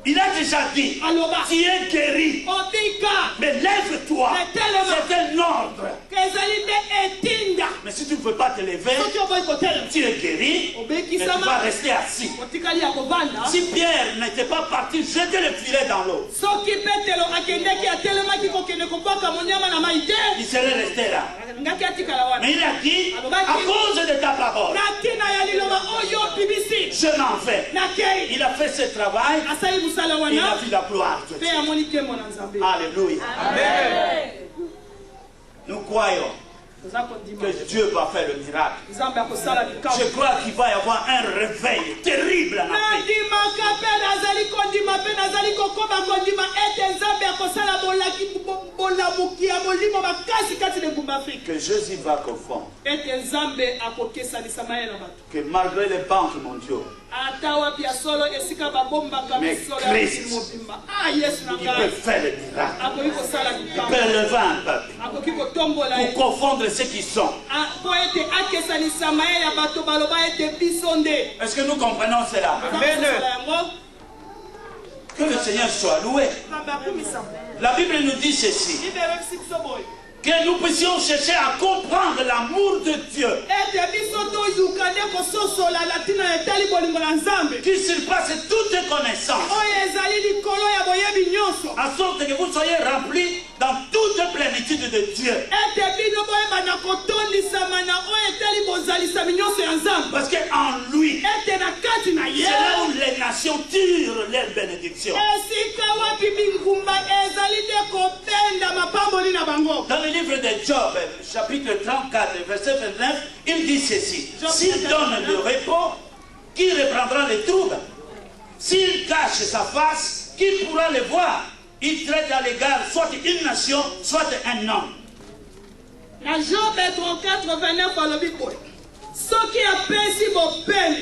Il a déjà dit, tu es guéri, mais lève-toi, c'est un ordre. Mais si tu ne veux pas te lever, tu es guéri, mais tu vas rester assis. Si Pierre n'était pas parti jeter le filet dans l'eau, il serait resté là. Mais il a dit, à cause de ta parole, je m'en vais. Il a fait ce travail. Il a vu la gloire de Dieu. Alléluia. Amen. Nous croyons que Dieu va faire le miracle. Je crois qu'il va y avoir un réveil terrible en Afrique. Que Jésus va confondre. Que malgré les banques mondiaux, mais Christ, il peut faire le miracle. Il peut lever un peuple pour confondre ceux qui sont. Est-ce que nous comprenons cela? Amen. Que le Seigneur soit loué. La Bible nous dit ceci: que nous puissions chercher à comprendre l'amour de Dieu qui surpasse toute connaissance, en sorte que vous soyez remplis dans toute plénitude de Dieu. Parce qu'en lui, c'est là où les nations tirent leur bénédiction. Dans le livre de Job, chapitre 34, verset 29, il dit ceci: s'il donne le repos, qui reprendra les troubles? S'il cache sa face, qui pourra le voir? Il traite à l'égard soit une nation, soit un homme. Dans Job 34, 29, ce qui a péché mon père,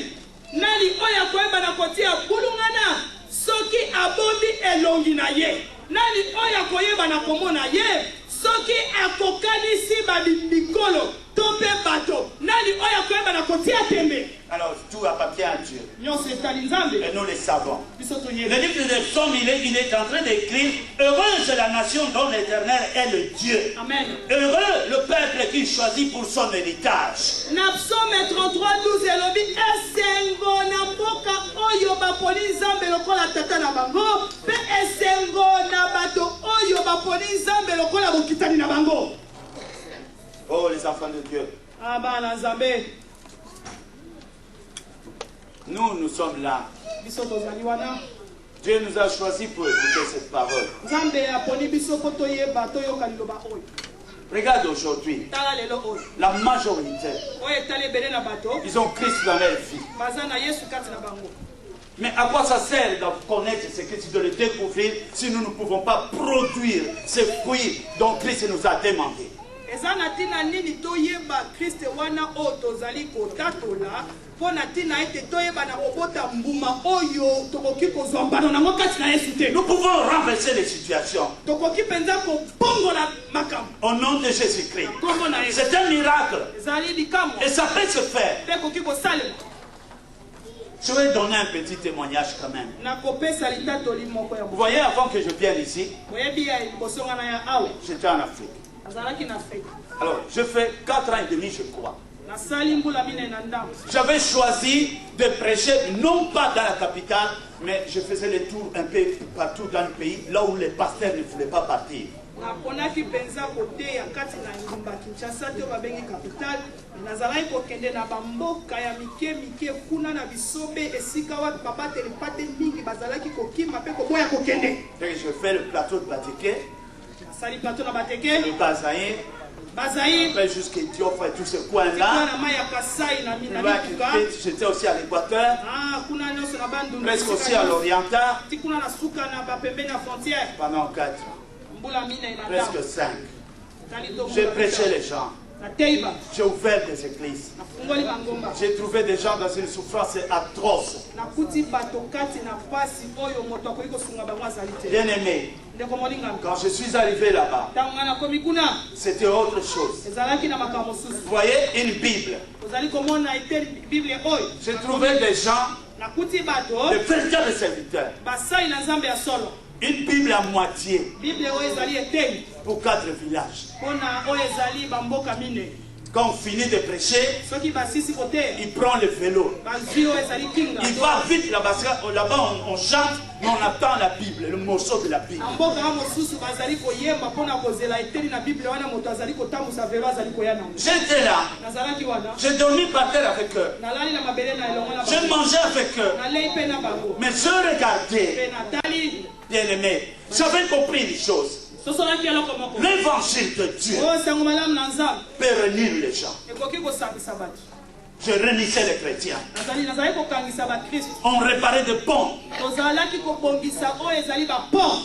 nani oya kweba na kotia bulungana, ce qui a bombi elongi na ye, nani oya koyeba na komona ye, ce qui a kokani si babikolo, tombe bato, nani oya kweba na kotia tembe. Alors tout appartient à Dieu. Et nous le savons. Le livre des Psaumes, il est en train d'écrire: heureuse la nation dont l'Éternel est le Dieu. Amen. Heureux le peuple qu'il choisit pour son héritage. Na Psaume 33, 12 elobi esengo na mboka oyo baponi nzambe lokola tata na bango, pe esengo na bato oyo baponi nzambe lokola bokitani na bango. Oh les enfants de Dieu. Abana nzambe. Nous sommes là. Dieu nous a choisis pour écouter cette parole. Regarde aujourd'hui, la majorité, ils ont Christ dans leur vie. Mais à quoi ça sert de connaître ce Christ, de le découvrir, si nous ne pouvons pas produire ces fruits dont Christ nous a demandé? Nous pouvons renverser les situations au nom de Jésus-Christ. C'est un miracle et ça peut se faire. Je vais donner un petit témoignage quand même. Vous voyez, avant que je vienne ici, j'étais en Afrique. Alors, je fais 4 ans et demi, je crois. J'avais choisi de prêcher non pas dans la capitale, mais je faisais les tours un peu partout dans le pays, là où les pasteurs ne voulaient pas partir. Je fais le plateau de Bateke, le Bazaïe, après jusqu'à Diop et tous ces coins-là. J'étais aussi à l'Équateur, presque aussi à l'Oriental, pendant 4 ans, presque 5. J'ai prêché les gens. J'ai ouvert des églises. J'ai trouvé des gens dans une souffrance atroce. Bien aimé, quand je suis arrivé là-bas, c'était autre chose. Vous voyez, une Bible. J'ai trouvé des gens, de véritables serviteurs. Une Bible à moitié pour 4 villages. Quand on finit de prêcher, il prend le vélo. Il va vite là-bas. Là-bas, on chante, mais on attend la Bible, le morceau de la Bible. J'étais là. J'ai dormi par terre avec eux. J'ai mangé avec eux. Mais je regardais, bien aimé, j'avais compris une chose. L'évangile de Dieu peut réunir les gens. Je réunissais les chrétiens. On réparait des ponts.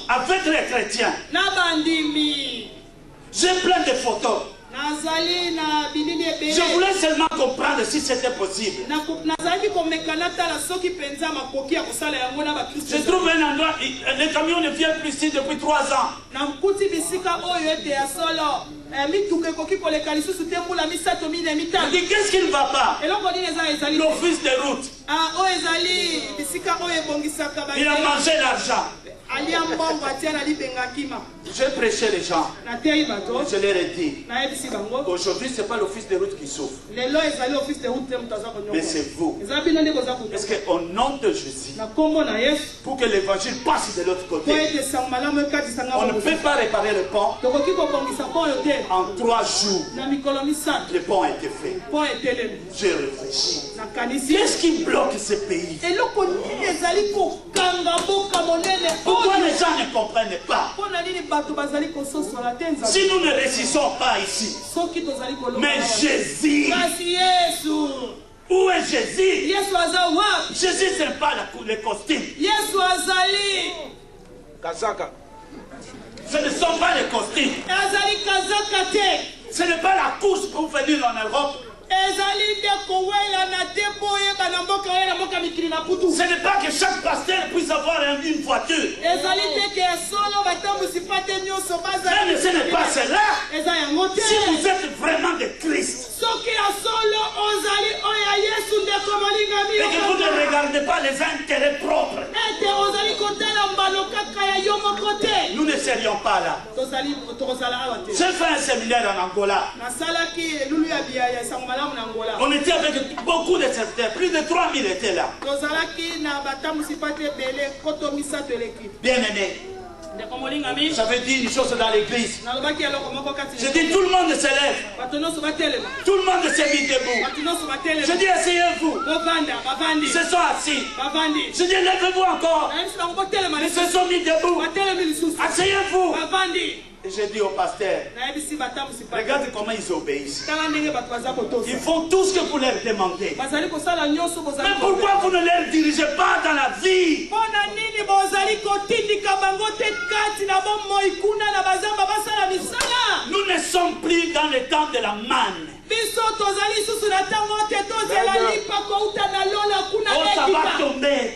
Avec les chrétiens. J'ai plein de photos. Je voulais seulement comprendre si c'était possible. Je trouve un endroit, le camion ne vient plus ici depuis 3 ans. Qu'est-ce qui ne va pas? L'office de route. Il a mangé l'argent. J'ai prêché les gens. Je leur ai dit, aujourd'hui ce n'est pas l'office de route qui souffre, mais c'est vous. Parce qu'au nom de Jésus, pour que l'évangile passe de l'autre côté, on ne peut pas réparer le pont. En 3 jours, le pont a été fait. J'ai réfléchi. Qu'est-ce qui bloque ce pays? Pourquoi les gens ne comprennent pas? Si nous ne réussissons pas ici, mais Jésus, où est Jésus? Jésus, ce n'est pas le costume. Ce ne sont pas les costumes. Ce n'est pas la course pour venir en Europe. Ce n'est pas que chaque pasteur puisse avoir une voiture. Mais ce n'est pas cela. Si vous êtes vraiment de Christ et que vous ne regardez pas les intérêts propres, nous ne serions pas là. J'ai fait un séminaire en Angola. On était avec beaucoup de serviteurs, plus de 3000 étaient là. Bien aimé, j'avais dit une chose dans l'église. J'ai dit tout le monde se lève. Tout le monde s'est mis debout. J'ai dit asseyez-vous. Ils se sont assis. J'ai dit lèvez-vous encore. Ils se sont mis debout. Asseyez-vous. Et j'ai dit au pasteur, regarde comment ils obéissent. Ils font tout ce que vous leur demandez. Mais pourquoi vous ne leur dirigez pas dans la vie? Nous ne sommes plus dans le temps de la manne. Oh, ça va tomber.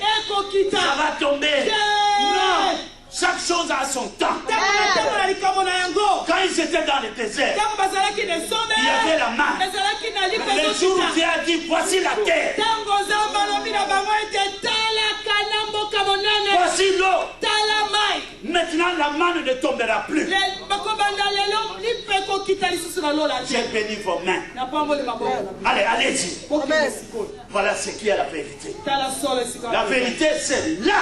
Ça va tomber. Non. Chaque chose a son temps. Quand ils étaient dans le désert, il y avait la main. Le jour où Dieu a dit voici la terre, voici l'eau. Maintenant la main ne tombera plus. J'ai béni vos mains. Allez, allez-y. Voilà ce qui est la vérité. La vérité c'est là.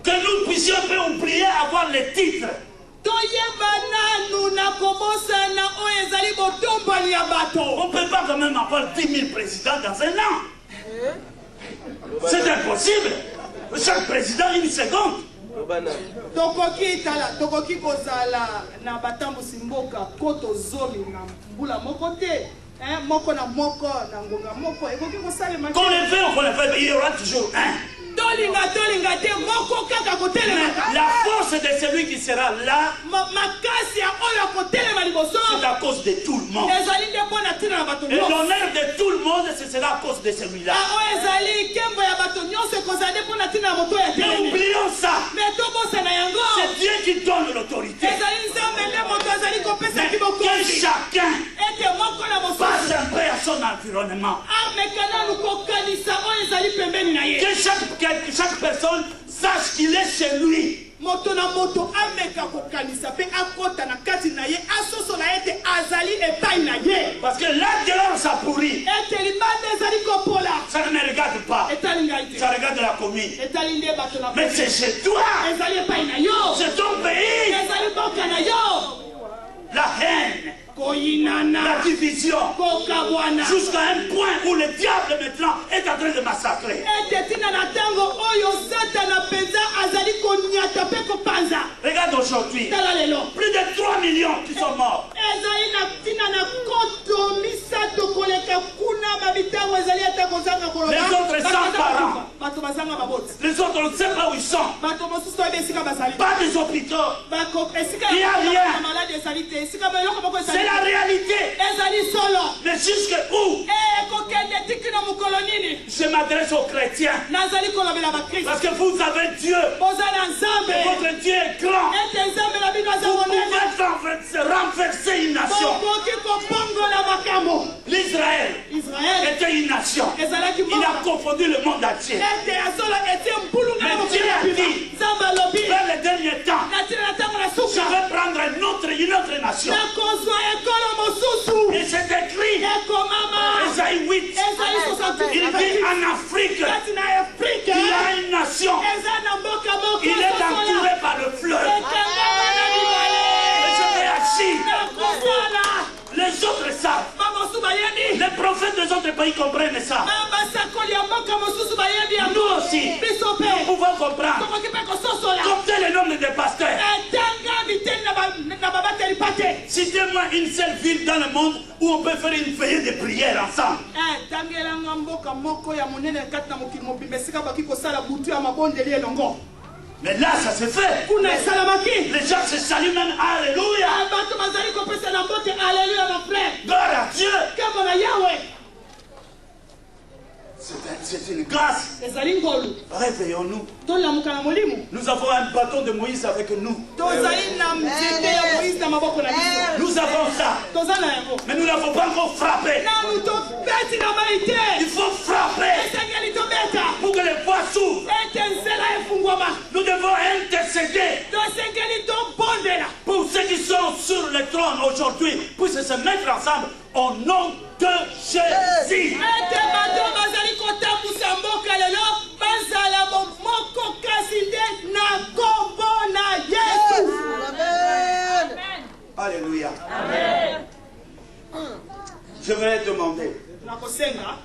Que nous puissions oublier avoir les titres. On ne peut pas quand même avoir 10 000 présidents dans un an. C'est impossible. Chaque président une seconde. Qu'on le fait ou qu'on le fait, il y aura toujours un. La force de celui qui sera là, c'est à cause de tout le monde. Et l'honneur de tout le monde, ce sera à cause de celui-là. Mais oublions ça. C'est Dieu qui donne l'autorité. Mais que chacun passe un peu à son environnement. Que chaque personne sache qu'il est chez lui. moto na moto ameka kokanisa pe akota na kati na ye asoso na ete azali epai na ye parce que là dehors ça pourrit, ete libanda ezali kopola ça ne me regarde pas, etali ngai te ça regarde la commune, etali nde bato na mais c'est chez toi, ezali epai na yo c'est ton pays, ezali mboka na yo la haine, koyinana la division, kokabwana jusqu'à un point où le diable maintenant est en train de massacrer. ete tina na ntango oyo satana mpenza azali konyata mpe kopanza Regarde aujourd'hui, tala lelo plus de 3 millions qui sont morts. ezali na ntina na koto misato koleka kuna babitango ezali ata kozanga koloba Les autres sans parents. bato bazanga baboti Les autres, on ne sait pas où ils sont. bato mosusu oyebi esika bazali Pas des hôpitaux. esika Il y a rien. malade ezali te esika eloko moko C'est ezali la réalité. ezali solo Mais jusque où? ekokende tiki na mokolo nini Je m'adresse aux chrétiens. nazali kolobela bakristo Parce que vous avez Dieu. boza na nzambe Et votre Dieu est grand. ete nzambe na bino aza Vous monene pouvez renverser une nation. bokoki kopongola makambo L'Israël israel était une nation. ezalaki Il a confondu le monde entier. ete ya solo etie mbulunga na Mais mokolo Dieu ya a bino dit, nzambe alobi vers les derniers temps, na ntina na ntango na je suka vais prendre une autre nation. nakozwa ekolo mosusu Et c'est écrit, ekomama Esaïe 8, ezali 68 il dit en Afrique, kati na afrike il y a une nation. eza na mboka moko Il est entouré par le fleuve. ekangama na libale Et je vais agir. nakosala Les autres savent. bamosusu bayebi Les prophètes des autres pays comprennent ça. basakoli ya mboka mosusu bayebi yango Nous aussi, biso nous mpe pouvons comprendre. tokoki mpe kososola Comptez le nombre de pasteurs. etanga biteni na babateli pa te Citez-moi une seule ville dans le monde où on peut faire une veillée de prière ensemble. tangelanga mboka moko ya monene kati na mokili mobimba esika baki kosala butu ya mabondeli elongo Mais là, ça se fait. kuna esalamaki Les gens se saluent même. Alléluia. bato bazali kopesa na mbote alleluya ma frère Gloire à Dieu. kambo na yawe C'est une grâce. ezali ngolu Réveillons-nous. tolamuka na molimo Nous avons un bâton de Moïse avec nous. tozali na nzete ya moïse na maboko na biso Nous avons ça. toza na yango Mais nous n'avons pas encore frappé. nanu tobeti na mai te Il faut frapper esengeli tobeta pour que les voies s'ouvrent. ete nzela efungwama Nous devons intercéder tosengeli tobondela pour ceux qui sont sur le trône aujourd'hui, puissent se mettre ensemble au nom de Jésus. ete bato bazali kotambusa mboka lelo bazala moko kasi nde na kombo na yesu Alléluia. Je vais demander, nakosenga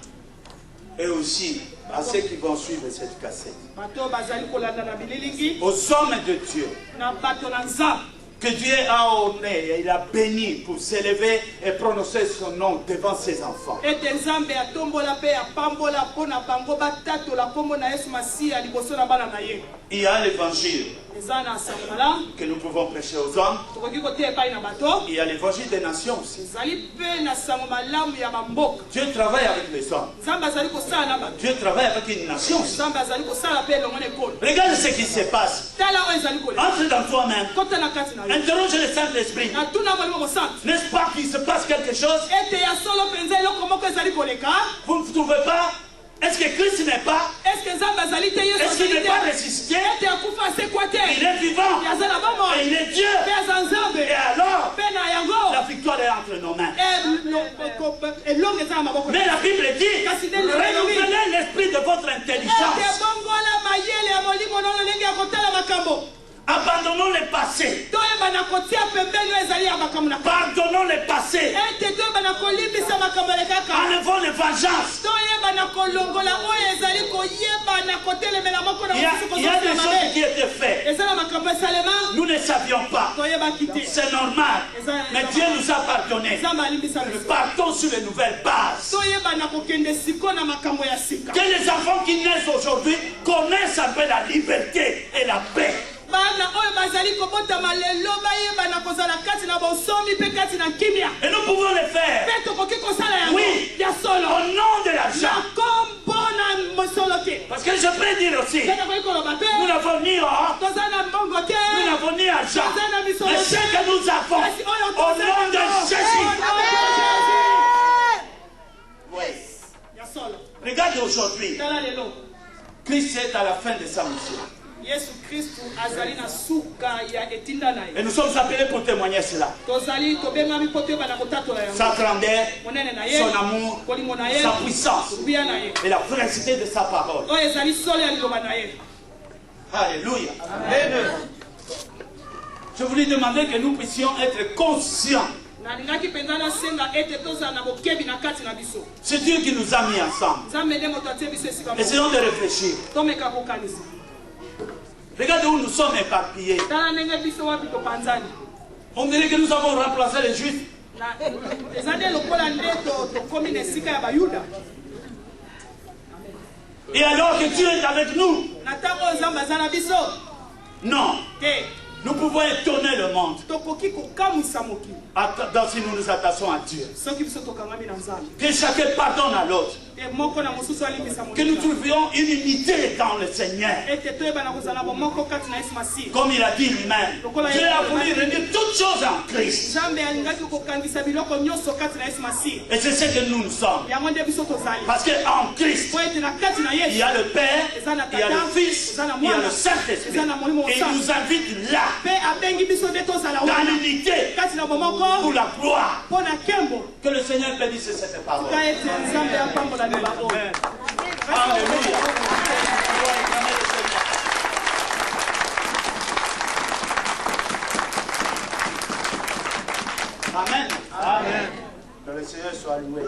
et aussi à ceux qui vont suivre cette cassette, bato bazali kolanda na bililingi aux hommes de Dieu, na bato na nzambe que Dieu a honoré et il a béni pour s'élever et prononcer son nom devant ses enfants. ete nzambe atombola mpe apambola mpo na bango batatola nkombo na yesu masiya liboso na bana na ye Il y a l'évangile eza na sango malamu que nous pouvons prêcher aux hommes. tokoki koteya epai na bato Il y a l'évangile des nations aussi. ezali mpe na sango malamu ya bamboka Dieu travaille avec les hommes. nzambe azali kosala na bato Dieu travaille avec une nation aussi. nzambe azali kosala mpe elongo na ekolo Regarde ce qui se passe. tala oyo ezali kolela Entre dans toi-même. kota na kati na yo Interroge le Saint-Esprit. natuna molimo mosante N'est-ce pas qu'il se passe quelque chose? ete ya solo mpenza eloko moko ezali koleka Vous ne trouvez pas? Est-ce que Christ n'est pas? est ce que nzambe azali te yesu Est-ce qu'il azali n'est pas te ressuscité? ete akufa asekwa te Il est vivant. aza na bomoi Et il est Dieu. mpe aza nzambe Et alors, mpe na yango la victoire est entre nos mains. elongo eza na maboko Mais la Bible dit, renouvelez l'esprit de votre ete intelligence. bongola mayele ya molimo nono ndenge ya kotala makambo Abandonnons le passé. toyeba na kotia pembeni oyo ezali ya makambo na Pardonnons le passé. ete toyeba na kolimbisa makambo elekaka Enlevons les vengeances. toyeba na kolongola oyo ezali koyeba na kotelemela moko na Il y a des choses qui étaient faites. eza na makambo esalema Nous ne savions pas. toyebaki te C'est normal. Mais Dieu nous a pardonné. nzambe alimbisa Nous biso partons sur les nouvelles bases. toyeba na kokende siko na makambo ya sika Que les enfants qui naissent aujourd'hui connaissent un peu la liberté et la paix. bana oyo bazali kobotama lelo bayeba na kozala kati na bosomi mpe kati na kimia Et nous pouvons le faire. mpe tokoki kosala yango Oui. ya solo Au nom de na l'argent. kombo na mosolo te Parce que je peux dire aussi, mpe nakoki koloba te nous n'avons ni or, toza na mbongo te nous n'avons ni argent. toza na misolo Mais te ce que nous avons, kasi oyo au toza nom de nango, Jésus. au nom de Jésus. Ya solo Regardez aujourd'hui, tala lelo Christ est à la fin de sa mission. Et nous sommes appelés pour témoigner cela. Sa grandeur, son amour, sa puissance et la véracité de sa parole. Alléluia. Amen. Je voulais demander que nous puissions être conscients. C'est Dieu qui nous a mis ensemble. Essayons de réfléchir. Regardez où nous sommes éparpillés. On dirait que nous avons remplacé les Juifs. Et alors que Dieu est avec nous. Non. Nous pouvons étonner le monde. Si nous nous attachons à Dieu. Que chacun pardonne à l'autre. Que nous trouvions une unité dans le Seigneur. Comme il a dit lui-même. Dieu a voulu réunir toutes choses en Christ. Et c'est ce que nous sommes. Parce qu'en Christ, il y a le Père, il y a le Fils, il y a le Saint-Esprit. Et il nous invite là. Dans l'unité. Pour la gloire. Que le Seigneur bénisse cette parole. Alléluia. Amen. Amen. Que le Seigneur soit loué.